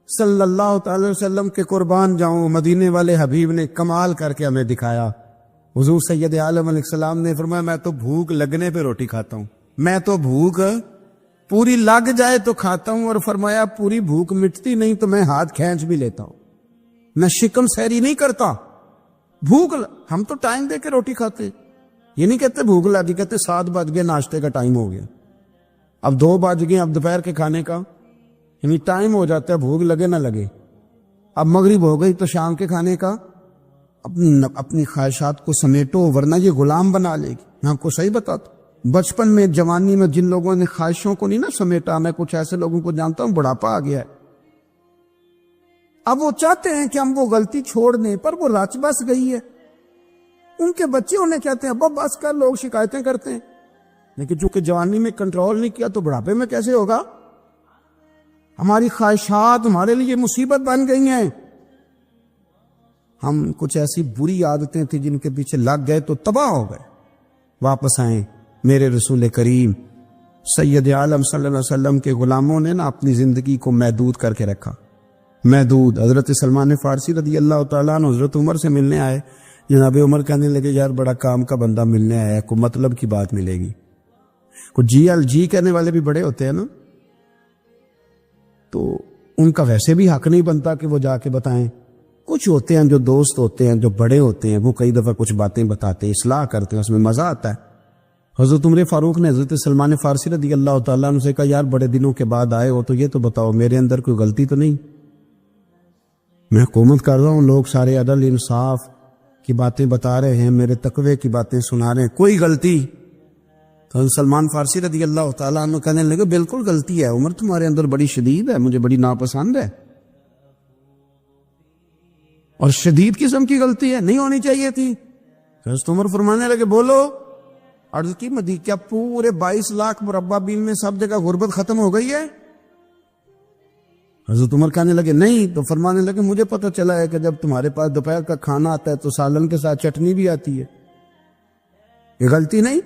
صلی اللہ تعالی وسلم کے قربان جاؤں، مدینے والے حبیب نے کمال کر کے ہمیں دکھایا۔ حضور سید عالم علیہ السلام نے فرمایا میں تو بھوک لگنے پہ روٹی کھاتا ہوں، میں تو بھوک پوری لگ جائے تو کھاتا ہوں، اور فرمایا پوری بھوک مٹتی نہیں تو میں ہاتھ کھینچ بھی لیتا ہوں، میں شکم سیری نہیں کرتا۔ ہم تو ٹائم دے کے روٹی کھاتے ہیں، یہ نہیں کہتے بھوک لگی، کہتے 7 بج گئے، ناشتے کا ٹائم ہو گیا، اب 2 بج گئے، اب دوپہر کے کھانے کا یعنی ٹائم ہو جاتا ہے، بھوک لگے نہ لگے، اب مغرب ہو گئی تو شام کے کھانے کا اپنی خواہشات کو سمیٹو ورنہ یہ غلام بنا لے گی۔ میں آپ کو صحیح بتاتا ہوں، بچپن میں جوانی میں جن لوگوں نے خواہشوں کو نہیں نا سمیٹا، میں کچھ ایسے لوگوں کو جانتا ہوں بڑھاپا آ گیا ہے، اب وہ چاہتے ہیں کہ ہم وہ غلطی چھوڑ دیں پر وہ رچ بس گئی ہے، ان کے بچے انہیں کہتے ہیں ابا بس کر، لوگ شکایتیں کرتے ہیں، لیکن چونکہ جوانی میں کنٹرول نہیں کیا تو بڑھاپے میں کیسے ہوگا؟ ہماری خواہشات ہمارے لیے مصیبت بن گئی ہیں، ہم کچھ ایسی بری عادتیں تھیں جن کے پیچھے لگ گئے تو تباہ ہو گئے۔ واپس آئیں، میرے رسول کریم سید عالم صلی اللہ علیہ وسلم کے غلاموں نے نا اپنی زندگی کو محدود کر کے رکھا، محدود۔ حضرت سلمان فارسی رضی اللہ تعالیٰ عنہ حضرت عمر سے ملنے آئے، جناب عمر کہنے لگے یار بڑا کام کا بندہ ملنے آیا ہے، کوئی مطلب کی بات ملے گی، کوئی جی کہنے والے بھی بڑے ہوتے ہیں نا، تو ان کا ویسے بھی حق نہیں بنتا کہ وہ جا کے بتائیں۔ کچھ ہوتے ہیں جو دوست ہوتے ہیں، جو بڑے ہوتے ہیں، وہ کئی دفعہ کچھ باتیں بتاتے ہیں، اصلاح کرتے ہیں، اس میں مزہ آتا ہے۔ حضرت عمر فاروق نے حضرت سلمان فارسی رضی اللہ تعالیٰ عنہ سے کہا یار بڑے دنوں کے بعد آئے ہو تو یہ تو بتاؤ میرے اندر کوئی غلطی تو نہیں؟ میں حکومت کر رہا ہوں، لوگ سارے عدل انصاف کی باتیں بتا رہے ہیں، میرے تقوی کی باتیں سنا رہے ہیں، کوئی غلطی؟ تو حضرت سلمان فارسی رضی اللہ تعالیٰ عنہ کہنے لگے بالکل غلطی ہے عمر، تمہارے اندر بڑی شدید ہے، مجھے بڑی ناپسند ہے، اور شدید قسم کی غلطی ہے، نہیں ہونی چاہیے تھی۔ حضرت عمر فرمانے لگے بولو، عرض کی مدی کیا پورے 22 لاکھ مربع میل میں سب جگہ غربت ختم ہو گئی ہے؟ حضرت عمر کہنے لگے نہیں، تو فرمانے لگے مجھے پتہ چلا ہے کہ جب تمہارے پاس دوپہر کا کھانا آتا ہے تو سالن کے ساتھ چٹنی بھی آتی ہے، یہ غلطی نہیں؟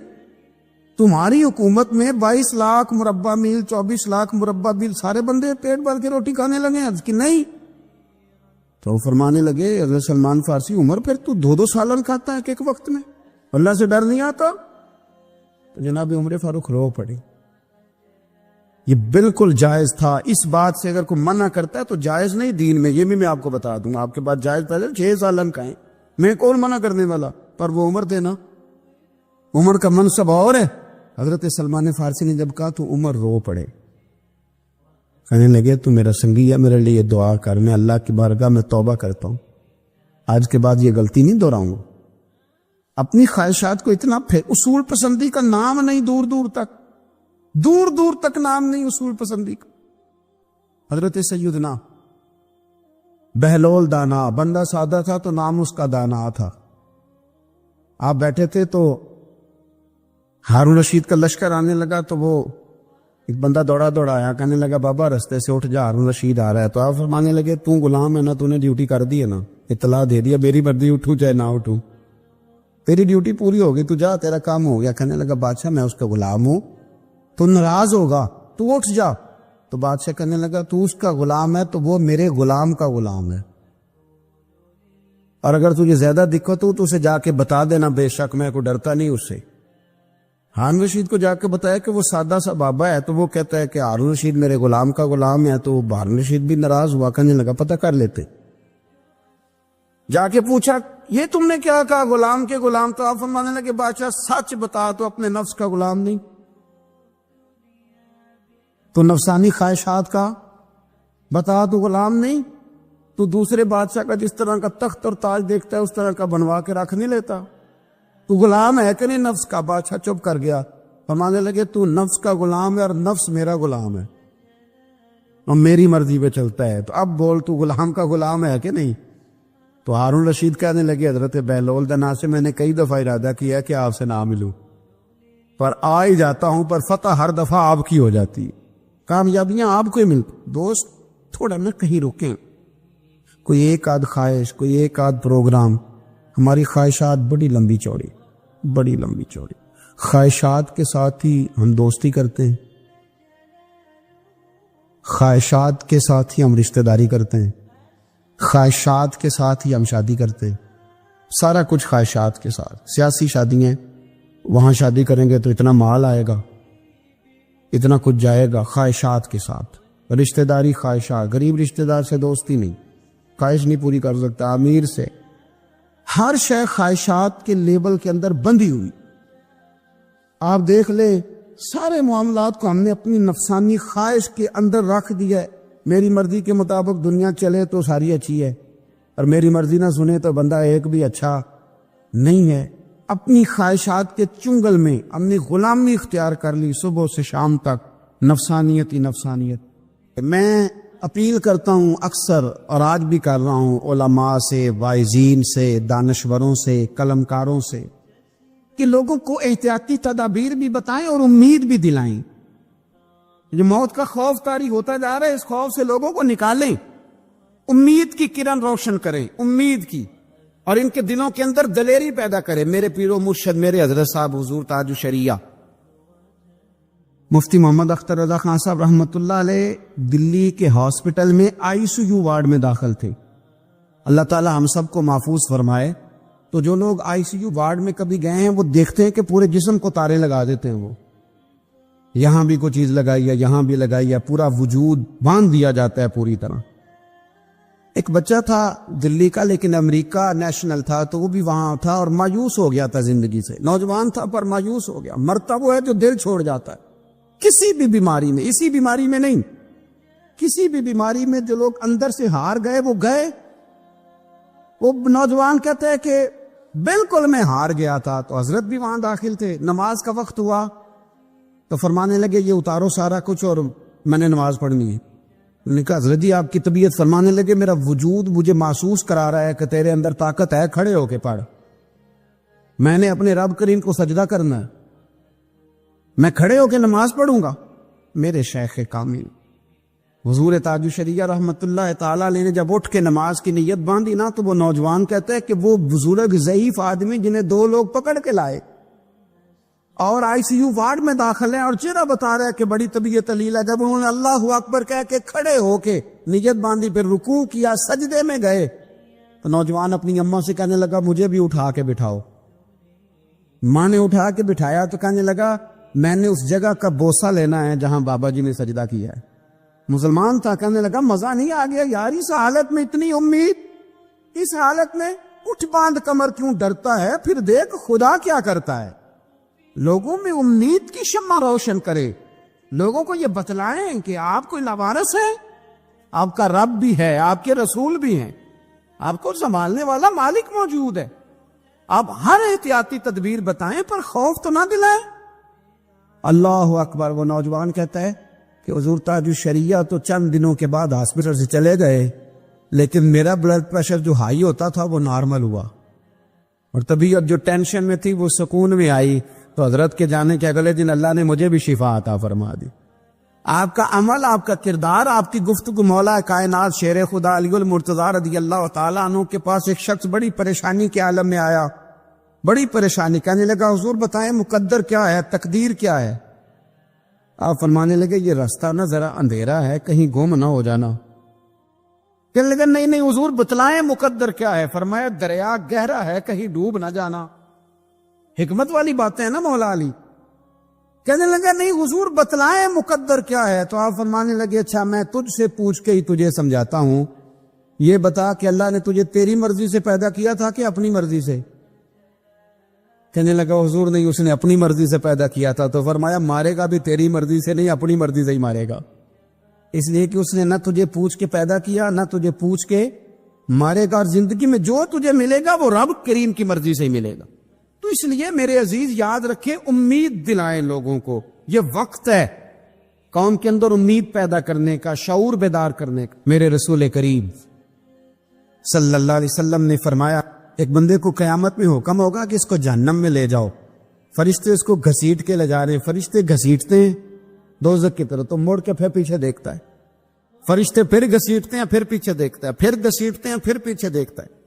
تمہاری حکومت میں 22 لاکھ مربع میل 24 لاکھ مربع میل سارے بندے پیٹ بھر کے روٹی کھانے لگے ہیں؟ عرض کی نہیں۔ تو فرمانے لگے حضرت سلمان فارسی عمر پھر تو 2 سالن کھاتا ہے کہ ایک وقت میں، اللہ سے ڈر نہیں آتا؟ تو جناب عمر فاروق رو پڑی۔ یہ بالکل جائز تھا، اس بات سے اگر کوئی منع کرتا ہے تو جائز نہیں دین میں، یہ بھی میں آپ کو بتا دوں، آپ کے پاس جائز پہلے 6 سالن کھائیں، میں کون منع کرنے والا، پر وہ عمر تھے نا، عمر کا منصب اور ہے۔ حضرت سلمان فارسی نے جب کہا تو عمر رو پڑے، کہنے لگے تو میرا سنگی ہے، میرے لیے دعا کر، میں اللہ کی بارگاہ میں توبہ کرتا ہوں، آج کے بعد یہ غلطی نہیں دہراؤں گا۔ اپنی خواہشات کو اتنا اصول پسندی کا نام نہیں، دور دور تک نام نہیں اصول پسندی کا۔ حضرت سیدنا بہلول دانا، بندہ سادہ تھا تو نام اس کا دانا تھا۔ آپ بیٹھے تھے تو ہارون رشید کا لشکر آنے لگا تو وہ ایک بندہ دوڑا آیا، کہنے لگا بابا رستے سے اٹھ جا، ہارون رشید آ رہا ہے۔ تو آپ فرمانے لگے تو غلام ہے نا، تو نے ڈیوٹی کر دی ہے نا، اطلاع دے دیا، میری مرضی اٹھوں چاہے نہ اٹھوں، تیری ڈیوٹی پوری ہوگی، تو جا، تیرا کام ہو گیا۔ کہنے لگا بادشاہ میں اس کا غلام ہوں، تو ناراض ہوگا، تو اٹھ جا۔ تو بادشاہ کہنے لگا تو اس کا غلام ہے تو وہ میرے غلام کا غلام ہے، اور اگر تجھے زیادہ دقت ہو تو اسے جا کے بتا دینا، بے شک میں کوئی ڈرتا نہیں اس سے۔ ہارون رشید کو جا کے بتایا کہ وہ سادہ سا بابا ہے، تو وہ کہتا ہے کہ ہارون رشید میرے غلام کا غلام ہے، تو ہارون رشید بھی ناراض ہوا، کہنے لگا پتہ کر لیتے۔ جا کے پوچھا یہ تم نے کیا کہا، غلام کے غلام؟ تو آپ فرمانے لگے بادشاہ سچ بتا، تو اپنے نفس کا غلام نہیں، تو نفسانی خواہشات کا بتا، تو غلام نہیں، تو دوسرے بادشاہ کا جس طرح کا تخت اور تاج دیکھتا ہے اس طرح کا بنوا کے رکھ نہیں لیتا، تو غلام ہے کہ نہیں نفس کا؟ بادشاہ چپ کر گیا، فرمانے لگے تو نفس کا غلام ہے اور نفس میرا غلام ہے اور میری مرضی پہ چلتا ہے، تو اب بول تو غلام کا غلام ہے کہ نہیں؟ تو ہارون رشید کہنے لگے حضرت بہلول دانا سے میں نے کئی دفعہ ارادہ کیا ہے کہ آپ سے نہ ملوں، پر آ ہی جاتا ہوں، پر فتح ہر دفعہ آپ کی ہو جاتی ہے، کامیابیاں آپ کو ہی ملتی۔ دوست تھوڑا نہ کہیں رکیں، کوئی ایک آدھ خواہش، کوئی ایک آدھ پروگرام، ہماری خواہشات بڑی لمبی چوڑی، خواہشات کے ساتھ ہی ہم دوستی کرتے ہیں، خواہشات کے ساتھ ہی ہم رشتہ داری کرتے ہیں، خواہشات کے ساتھ ہی ہم شادی کرتے ہیں، سارا کچھ خواہشات کے ساتھ۔ سیاسی شادی ہیں، وہاں شادی کریں گے تو اتنا مال آئے گا، اتنا کچھ جائے گا، خواہشات کے ساتھ۔ رشتہ داری خواہشات، غریب رشتہ دار سے دوستی نہیں، خواہش نہیں پوری کر سکتا، امیر سے۔ ہر شے خواہشات کے لیبل کے اندر بندھی ہوئی۔ آپ دیکھ لیں سارے معاملات کو ہم نے اپنی نفسانی خواہش کے اندر رکھ دیا ہے۔ میری مرضی کے مطابق دنیا چلے تو ساری اچھی ہے، اور میری مرضی نہ سنے تو بندہ ایک بھی اچھا نہیں ہے۔ اپنی خواہشات کے چنگل میں ہم نے غلامی اختیار کر لی، صبح سے شام تک نفسانیت ہی نفسانیت۔ میں اپیل کرتا ہوں اکثر، اور آج بھی کر رہا ہوں، علماء سے، واعظین سے، دانشوروں سے، قلمکاروں سے، کہ لوگوں کو احتیاطی تدابیر بھی بتائیں اور امید بھی دلائیں۔ جو موت کا خوف طاری ہوتا جا رہا ہے، اس خوف سے لوگوں کو نکالیں، امید کی کرن روشن کریں، امید کی، اور ان کے دلوں کے اندر دلیری پیدا کریں۔ میرے پیر و مرشد میرے حضرت صاحب حضور تاج الشریعہ مفتی محمد اختر رضا خان صاحب رحمۃ اللہ علیہ دلی کے ہاسپٹل میں ICU وارڈ میں داخل تھے۔ اللہ تعالی ہم سب کو محفوظ فرمائے۔ تو جو لوگ ICU وارڈ میں کبھی گئے ہیں وہ دیکھتے ہیں کہ پورے جسم کو تارے لگا دیتے ہیں، وہ یہاں بھی کوئی چیز لگائی ہے، یہاں بھی لگائی ہے، پورا وجود باندھ دیا جاتا ہے پوری طرح۔ ایک بچہ تھا دلی کا لیکن امریکہ نیشنل تھا، تو وہ بھی وہاں تھا اور مایوس ہو گیا تھا زندگی سے۔ نوجوان تھا پر مایوس ہو گیا۔ مرتا وہ ہے جو دل چھوڑ جاتا ہے کسی بھی بیماری میں، اسی بیماری میں نہیں، کسی بھی بیماری میں جو لوگ اندر سے ہار گئے وہ گئے۔ وہ نوجوان کہتے ہیں کہ بالکل میں ہار گیا تھا۔ تو حضرت بھی وہاں داخل تھے، نماز کا وقت ہوا تو فرمانے لگے یہ اتارو سارا کچھ اور میں نے نماز پڑھنی ہے۔ انہوں نے کہا حضرت جی آپ کی طبیعت، فرمانے لگے میرا وجود مجھے محسوس کرا رہا ہے کہ تیرے اندر طاقت ہے، کھڑے ہو کے پڑھ، میں نے اپنے رب کریم کو سجدہ کرنا ہے، میں کھڑے ہو کے نماز پڑھوں گا۔ میرے شیخ کامل حضور تاج الشریعہ رحمت اللہ تعالیٰ علیہ نے جب اٹھ کے نماز کی نیت باندھی نا، تو وہ نوجوان کہتے ہیں کہ وہ بزرگ ضعیف آدمی جنہیں 2 لوگ پکڑ کے لائے اور ICU وارڈ میں داخل ہیں اور چہرہ بتا رہا ہے کہ بڑی طبیعت علیل ہے، جب انہوں نے اللہ اکبر کہہ کے کھڑے ہو کے نیت باندھی، پھر رکوع کیا، سجدے میں گئے، تو نوجوان اپنی اماں سے کہنے لگا مجھے بھی اٹھا کے بٹھاؤ۔ ماں نے اٹھا کے بٹھایا تو کہنے لگا میں نے اس جگہ کا بوسہ لینا ہے جہاں بابا جی نے سجدہ کیا ہے۔ مسلمان تھا، کہنے لگا مزہ نہیں آ گیا یار، اس حالت میں اتنی امید، اس حالت میں اٹھ باندھ کمر کیوں ڈرتا ہے؟ پھر دیکھ خدا کیا کرتا ہے۔ لوگوں میں امید کی شمع روشن کرے، لوگوں کو یہ بتلائیں کہ آپ کوئی لاوارث ہے، آپ کا رب بھی ہے، آپ کے رسول بھی ہیں، آپ کو سنبھالنے والا مالک موجود ہے۔ آپ ہر احتیاطی تدبیر بتائیں پر خوف تو نہ دلائیں۔ اللہ اکبر۔ وہ نوجوان کہتا ہے کہ حضور تاج الشریعہ تو چند دنوں کے بعد ہاسپٹل سے چلے گئے، لیکن میرا بلڈ پریشر جو ہائی ہوتا تھا وہ نارمل ہوا، اور طبیعت جو ٹینشن میں تھی وہ سکون میں آئی۔ تو حضرت کے جانے کے اگلے دن اللہ نے مجھے بھی شفا عطا فرما دی۔ آپ کا عمل، آپ کا کردار، آپ کی گفتگو، مولا کائنات شیر خدا علی المرتضیٰ رضی اللہ تعالیٰ عنہ کے پاس ایک شخص بڑی پریشانی کے عالم میں آیا، بڑی پریشانی، کہنے لگا حضور بتائیں مقدر کیا ہے، تقدیر کیا ہے؟ آپ فرمانے لگے یہ راستہ نا ذرا اندھیرا ہے، کہیں گم نہ ہو جانا۔ کہنے لگا نہیں نہیں حضور بتلائیں مقدر کیا ہے؟ فرمایا دریا گہرا ہے، کہیں ڈوب نہ جانا۔ حکمت والی باتیں ہیں نا مولا علی۔ کہنے لگا نہیں حضور بتلائیں مقدر کیا ہے؟ تو آپ فرمانے لگے اچھا میں تجھ سے پوچھ کے ہی تجھے سمجھاتا ہوں، یہ بتا کہ اللہ نے تجھے تیری مرضی سے پیدا کیا تھا کہ اپنی مرضی سے؟ کہنے لگا حضور نہیں، اس نے اپنی مرضی سے پیدا کیا تھا۔ تو فرمایا مارے گا بھی تیری مرضی سے نہیں، اپنی مرضی سے ہی مارے گا، اس لیے کہ اس نے نہ تجھے پوچھ کے پیدا کیا نہ تجھے پوچھ کے مارے گا، اور زندگی میں جو تجھے ملے گا وہ رب کریم کی مرضی سے ہی ملے گا۔ تو اس لیے میرے عزیز یاد رکھیں، امید دلائیں لوگوں کو، یہ وقت ہے قوم کے اندر امید پیدا کرنے کا، شعور بیدار کرنے کا۔ میرے رسول کریم صلی اللہ علیہ وسلم نے فرمایا ایک بندے کو قیامت میں حکم ہوگا کہ اس کو جہنم میں لے جاؤ، فرشتے اس کو گھسیٹ کے لے جا رہے ہیں، فرشتے گھسیٹتے ہیں دوزخ کی طرف، تو مڑ کے پھر پیچھے دیکھتا ہے، فرشتے پھر گھسیٹتے ہیں، پھر پیچھے دیکھتا ہے، پھر گھسیٹتے ہیں، پھر پیچھے دیکھتا ہے،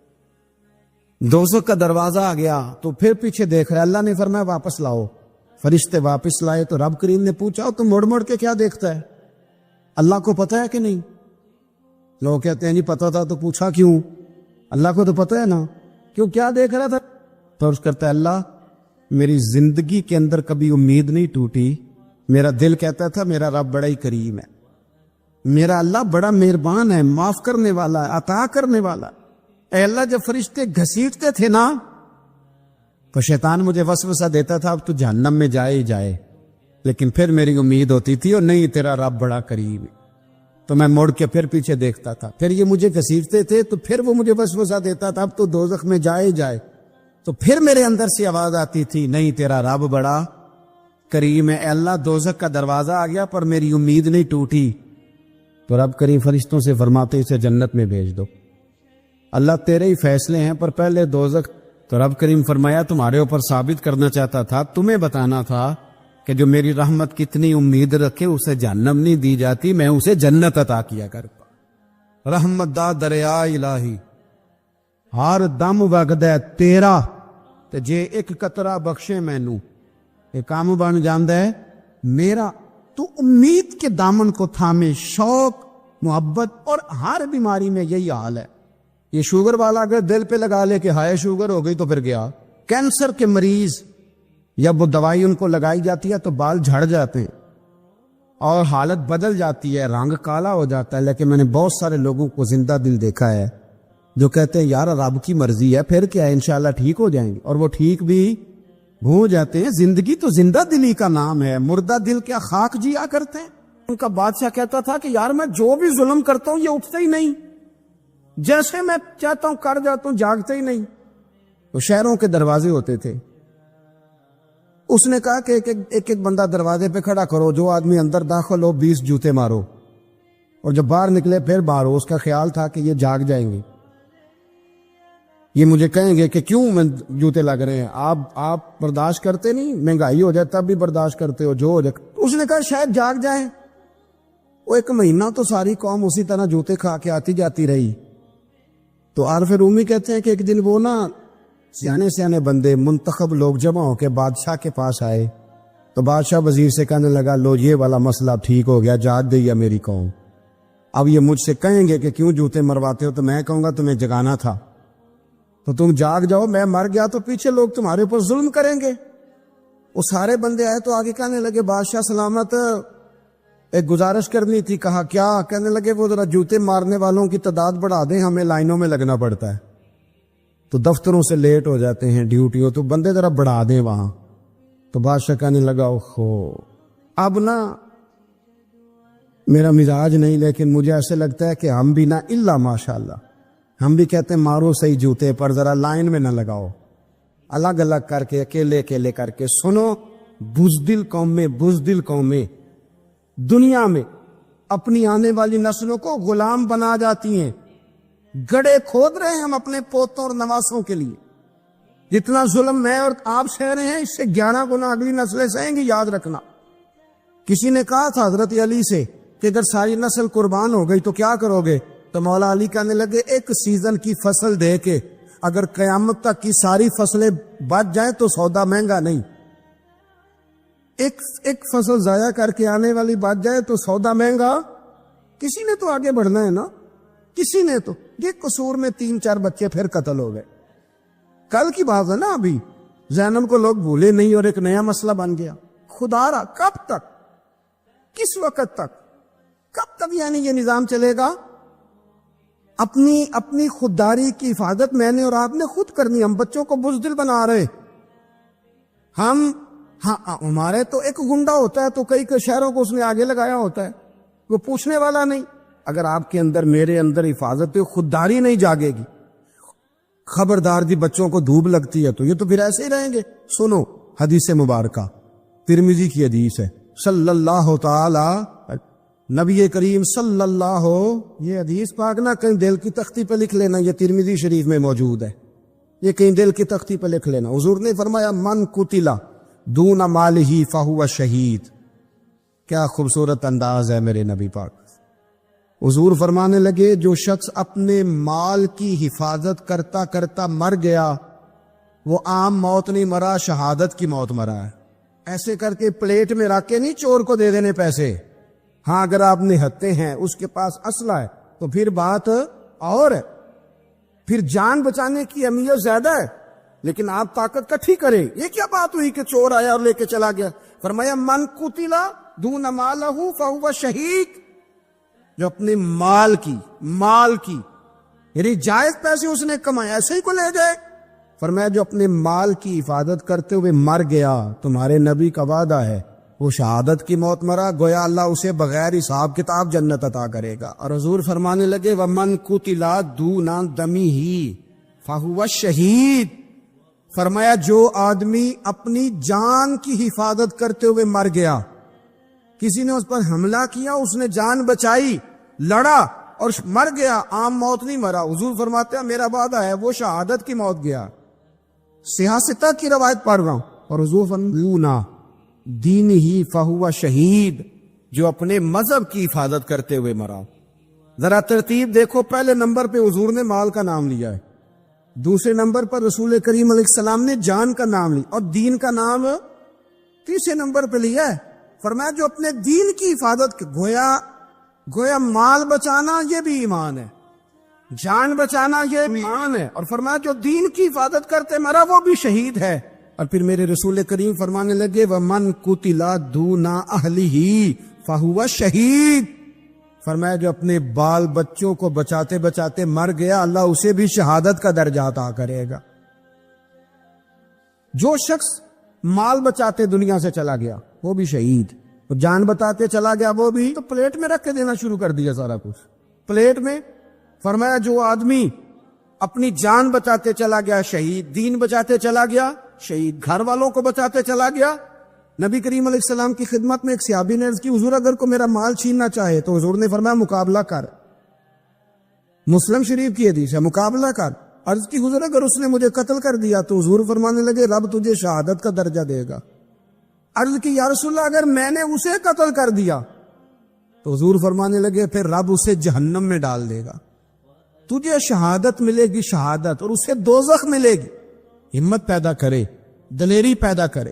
دوزخ کا دروازہ آ گیا تو پھر پیچھے دیکھ رہا ہے۔ اللہ نے فرمایا واپس لاؤ، فرشتے واپس لائے تو رب کریم نے پوچھا تو مڑ مڑ کے کیا دیکھتا ہے؟ اللہ کو پتہ ہے کہ نہیں؟ لوگ کہتے ہیں جی پتہ تھا تو پوچھا کیوں؟ اللہ کو تو پتہ ہے نا، کیوں کیا دیکھ رہا تھا؟ تو عرض کرتا ہے اللہ میری زندگی کے اندر کبھی امید نہیں ٹوٹی، میرا دل کہتا تھا میرا رب بڑا ہی کریم ہے، میرا اللہ بڑا مہربان ہے، معاف کرنے والا ہے، عطا کرنے والا ہے۔ اے اللہ جب فرشتے گھسیٹتے تھے نا تو شیطان مجھے وسوسہ دیتا تھا اب تو جہنم میں جائے ہی جائے، لیکن پھر میری امید ہوتی تھی اور نہیں تیرا رب بڑا کریم ہے، تو میں مڑ کے پھر پیچھے دیکھتا تھا، پھر یہ مجھے گھسیٹتے تھے تو پھر وہ مجھے وسوسہ دیتا تھا اب تو دوزخ میں جائے ہی جائے، تو پھر میرے اندر سے آواز آتی تھی نہیں تیرا رب بڑا کریم ہے۔ اے اللہ دوزخ کا دروازہ آ گیا پر میری امید نہیں ٹوٹی، تو رب کریم فرشتوں سے فرماتے اسے جنت میں بھیج دو، اللہ تیرے ہی فیصلے ہیں پر پہلے دوزخ۔ تو رب کریم فرمایا تمہارے اوپر ثابت کرنا چاہتا تھا، تمہیں بتانا تھا کہ جو میری رحمت کتنی امید رکھے اسے جہنم نہیں دی جاتی، میں اسے جنت عطا کیا کرتا۔ رحمت دا دریا الہی ہر دم وگدا تیرا، تے جے ایک قطرہ بخشے مینوں یہ کام بن جاندا ہے میرا۔ تو امید کے دامن کو تھامے، شوق محبت، اور ہر بیماری میں یہی حال ہے۔ یہ شوگر والا اگر دل پہ لگا لے کہ ہائے شوگر ہو گئی تو پھر گیا۔ کینسر کے مریض جب وہ دوائی ان کو لگائی جاتی ہے تو بال جھڑ جاتے ہیں اور حالت بدل جاتی ہے، رنگ کالا ہو جاتا ہے، لیکن میں نے بہت سارے لوگوں کو زندہ دل دیکھا ہے جو کہتے ہیں یار رب کی مرضی ہے پھر کیا ہے انشاءاللہ ٹھیک ہو جائیں گے، اور وہ ٹھیک بھی ہو جاتے ہیں۔ زندگی تو زندہ دلی کا نام ہے، مردہ دل کیا خاک جیا کرتے ہیں؟ ان کا بادشاہ کہتا تھا کہ یار میں جو بھی ظلم کرتا ہوں یہ اٹھتا ہی نہیں، جیسے میں چاہتا ہوں کر جاتا ہوں، جاگتے ہی نہیں۔ تو شہروں کے دروازے ہوتے تھے، اس نے کہا کہ ایک ایک بندہ دروازے پہ کھڑا کرو، جو آدمی اندر داخل ہو 20 جوتے مارو، اور جب باہر نکلے پھر مارو۔ اس کا خیال تھا کہ یہ جاگ جائیں گے، یہ مجھے کہیں گے کہ کیوں میں جوتے لگ رہے ہیں، آپ برداشت کرتے نہیں، مہنگائی ہو جائے تب بھی برداشت کرتے ہو، جو ہو جائے۔ اس نے کہا شاید جاگ جائیں۔ وہ 1 مہینہ تو ساری قوم اسی طرح جوتے کھا کے آتی جاتی رہی۔ تو عارف رومی کہتے ہیں کہ ایک دن وہ نا سیانے سیانے بندے منتخب لوگ جمع ہو کے بادشاہ کے پاس آئے، تو بادشاہ وزیر سے کہنے لگا لو یہ والا مسئلہ ٹھیک ہو گیا، جاگ گئی ہے میری قوم، اب یہ مجھ سے کہیں گے کہ کیوں جوتے مرواتے ہو تو میں کہوں گا تمہیں جگانا تھا، تو تم جاگ جاؤ، میں مر گیا تو پیچھے لوگ تمہارے اوپر ظلم کریں گے۔ وہ سارے بندے آئے تو آگے کہنے لگے بادشاہ سلامت ایک گزارش کرنی تھی۔ کہا کیا؟ کہنے لگے وہ ذرا جوتے مارنے والوں کی تعداد بڑھا دیں، ہمیں لائنوں میں لگنا پڑتا ہے، تو دفتروں سے لیٹ ہو جاتے ہیں ڈیوٹیوں، تو بندے ذرا بڑھا دیں وہاں۔ تو بادشاہ کہنے لگا اوہو اب نا میرا مزاج نہیں، لیکن مجھے ایسے لگتا ہے کہ ہم بھی نا الا ماشاءاللہ ہم بھی کہتے ہیں مارو صحیح جوتے پر ذرا لائن میں نہ لگاؤ، الگ الگ کر کے اکیلے اکیلے کر کے۔ سنو بزدل قومیں دنیا میں اپنی آنے والی نسلوں کو غلام بنا جاتی ہیں، گڑھے کھود رہے ہیں ہم اپنے پوتوں اور نواسوں کے لیے۔ جتنا ظلم میں اور آپ سہ رہے ہیں اس سے 11 گنا اگلی نسلیں سہیں گی، یاد رکھنا۔ کسی نے کہا تھا حضرت علی سے کہ اگر ساری نسل قربان ہو گئی تو کیا کرو گے؟ تو مولا علی کہنے لگے ایک سیزن کی فصل دے کے اگر قیامت تک کی ساری فصلیں بچ جائیں تو سودا مہنگا نہیں، ایک فصل ضائع کر کے آنے والی بچ جائے تو سودا مہنگا۔ کسی نے تو آگے بڑھنا ہے نا، کسی نے تو۔ یہ قصور میں 3-4 بچے پھر قتل ہو گئے، کل کی بات ہے نا، ابھی زینب کو لوگ بھولے نہیں اور ایک نیا مسئلہ بن گیا۔ خدا را کب تک، کس وقت تک، کب تک یعنی یہ نظام چلے گا؟ اپنی خودداری کی حفاظت میں نے اور آپ نے خود کرنی۔ ہم بچوں کو بزدل بنا رہے، ہمارے تو ایک گنڈا ہوتا ہے تو کئی شہروں کو اس نے آگے لگایا ہوتا ہے، وہ پوچھنے والا نہیں۔ اگر آپ کے اندر میرے اندر حفاظت خودداری نہیں جاگے گی، خبردار دی بچوں کو دھوپ لگتی ہے تو یہ تو پھر ایسے ہی رہیں گے۔ سنو حدیث مبارکہ ترمذی کی حدیث ہے، صلی اللہ تعالی نبی کریم صلی اللہ، یہ حدیث پاک نہ کہیں دل کی تختی پہ لکھ لینا، یہ ترمذی شریف میں موجود ہے، یہ کہیں دل کی تختی پہ لکھ لینا۔ حضور نے فرمایا من قتل دون مالہ فہو شہید۔ کیا خوبصورت انداز ہے میرے نبی پاک۔ حضور فرمانے لگے جو شخص اپنے مال کی حفاظت کرتا کرتا مر گیا وہ عام موت نہیں مرا، شہادت کی موت مرا ہے۔ ایسے کر کے پلیٹ میں رکھ کے نہیں چور کو دے دینے پیسے ہاں اگر آپ نہتے ہیں اس کے پاس اسلحہ ہے تو پھر بات اور ہے، پھر جان بچانے کی اہمیت زیادہ ہے، لیکن آپ طاقت کٹھی کریں۔ یہ کیا بات ہوئی کہ چور آیا اور لے کے چلا گیا؟ فرمایا من قتل دون مالہ فہو شہید، جو اپنے مال کی یعنی جائز پیسے اس نے کمائے ایسے ہی کو لے جائے۔ فرمایا جو اپنے مال کی حفاظت کرتے ہوئے مر گیا، تمہارے نبی کا وعدہ ہے وہ شہادت کی موت مرا، گویا اللہ اسے بغیر حساب کتاب جنت عطا کرے گا۔ اور حضور فرمانے لگے ومن قتل دون دمہ فہو شہید، فرمایا جو آدمی اپنی جان کی حفاظت کرتے ہوئے مر گیا، کسی نے اس پر حملہ کیا، اس نے جان بچائی، لڑا اور مر گیا، عام موت نہیں مرا، حضور فرماتے ہیں میرا وعدہ ہے وہ شہادت کی موت گیا۔ سیاستہ کی روایت پڑھ رہا ہوں، اور حضور فرماتے دین ہی فہو شہید، جو اپنے مذہب کی حفاظت کرتے ہوئے مرا۔ ذرا ترتیب دیکھو، پہلے نمبر پہ حضور نے مال کا نام لیا ہے، دوسرے نمبر پر رسول کریم علیہ السلام نے جان کا نام لیا، اور دین کا نام تیسرے نمبر پہ لیا ہے۔ فرمایا جو اپنے دین کی حفاظت، گویا مال بچانا یہ بھی ایمان ہے، جان بچانا یہ ایمان ہے، اور فرمایا جو دین کی حفاظت کرتے مرا وہ بھی شہید ہے۔ اور پھر میرے رسول کریم فرمانے لگے وَمَن قُتِلَ دُونَ أَهْلِهِ فَهُوَ شَهِيدٌ، فرمایا جو اپنے بال بچوں کو بچاتے بچاتے مر گیا، اللہ اسے بھی شہادت کا درجہ عطا کرے گا۔ جو شخص مال بچاتے دنیا سے چلا گیا وہ بھی شہید، جان بتاتے چلا گیا وہ بھی، تو پلیٹ میں رکھ کے دینا شروع کر دیا سارا کچھ پلیٹ میں۔ فرمایا جو آدمی اپنی جان بچاتے چلا گیا شہید، دین بچاتے چلا گیا شہید، گھر والوں کو بچاتے چلا گیا۔ نبی کریم علیہ السلام کی خدمت میں ایک صحابی نے عرض کی حضور اگر کو میرا مال چھیننا چاہے تو حضور نے فرمایا مقابلہ کر، مسلم شریف کی حدیث ہے، مقابلہ کر۔ عرض کی حضور اگر اس نے مجھے قتل کر دیا تو حضور فرمانے لگے رب تجھے شہادت کا درجہ دے گا۔ عرض کی یا رسول اللہ اگر میں نے اسے قتل کر دیا تو حضور فرمانے لگے پھر رب اسے جہنم میں ڈال دے گا، تجھے شہادت ملے گی شہادت، اور اسے دوزخ ملے گی۔ ہمت پیدا کرے، دلیری پیدا کرے۔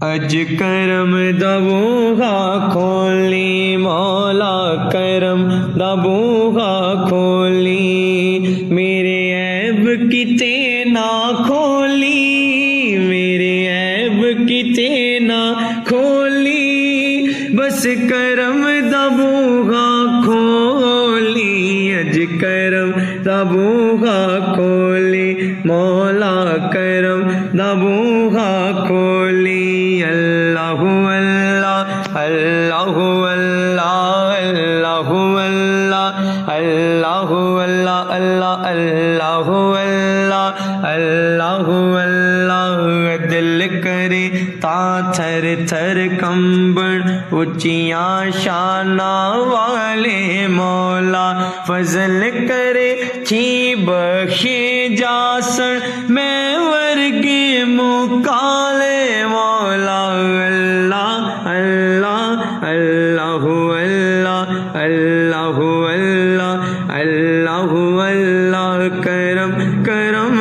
اج کرم دا بوہا کھولی مولا، کرم دا بوہا کھولی، میرے عیب کتے نہ کھولی، میرے عیب کتے نہ کھولی، بس کرم دا بوہا کھولی، اج کرم دا بوہا کھولی مولا، کرم دا بوہا کھولی۔ اللہ اللہ اللہ اللہ اللہ اللہ اللہ اللہ اللہ اللہ اللہ اللہ، دل کرے تا تھر تھر کمبن اونچیاں شاناں والے مولا، فضل کرے تھی بخشے جاسن میں ورگے مکالے مولا۔ اللہ اللہ اللہ اللہ اللہ اللہ اللہ اللہ، کرم کرم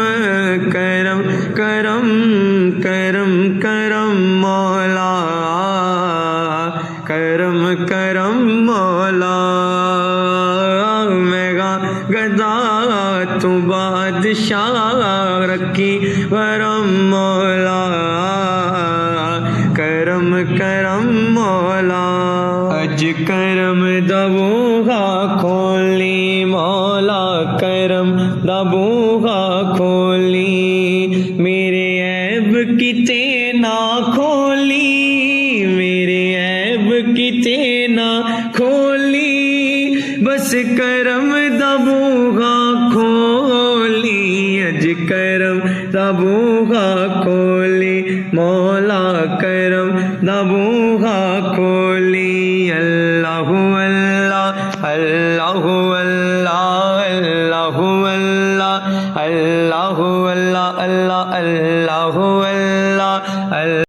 کرم کرم کرم کرم مولا، کرم کرم مولا، میگا گدا تو بادشاہ رکھی ورم مولا، کرم کرم مولا، اج کرم دا بوہا کھولی مولا، کرم دا بوہا کھولی، میرے عیب کتے نہ کھولی، میرے عیب کتے نہ کھولی، بس کرم دا بوہا کھولی، اج کرم دا بوہا کھولی مولا، کرم دا بوہا کھولی۔ اللہ اللہ اللہ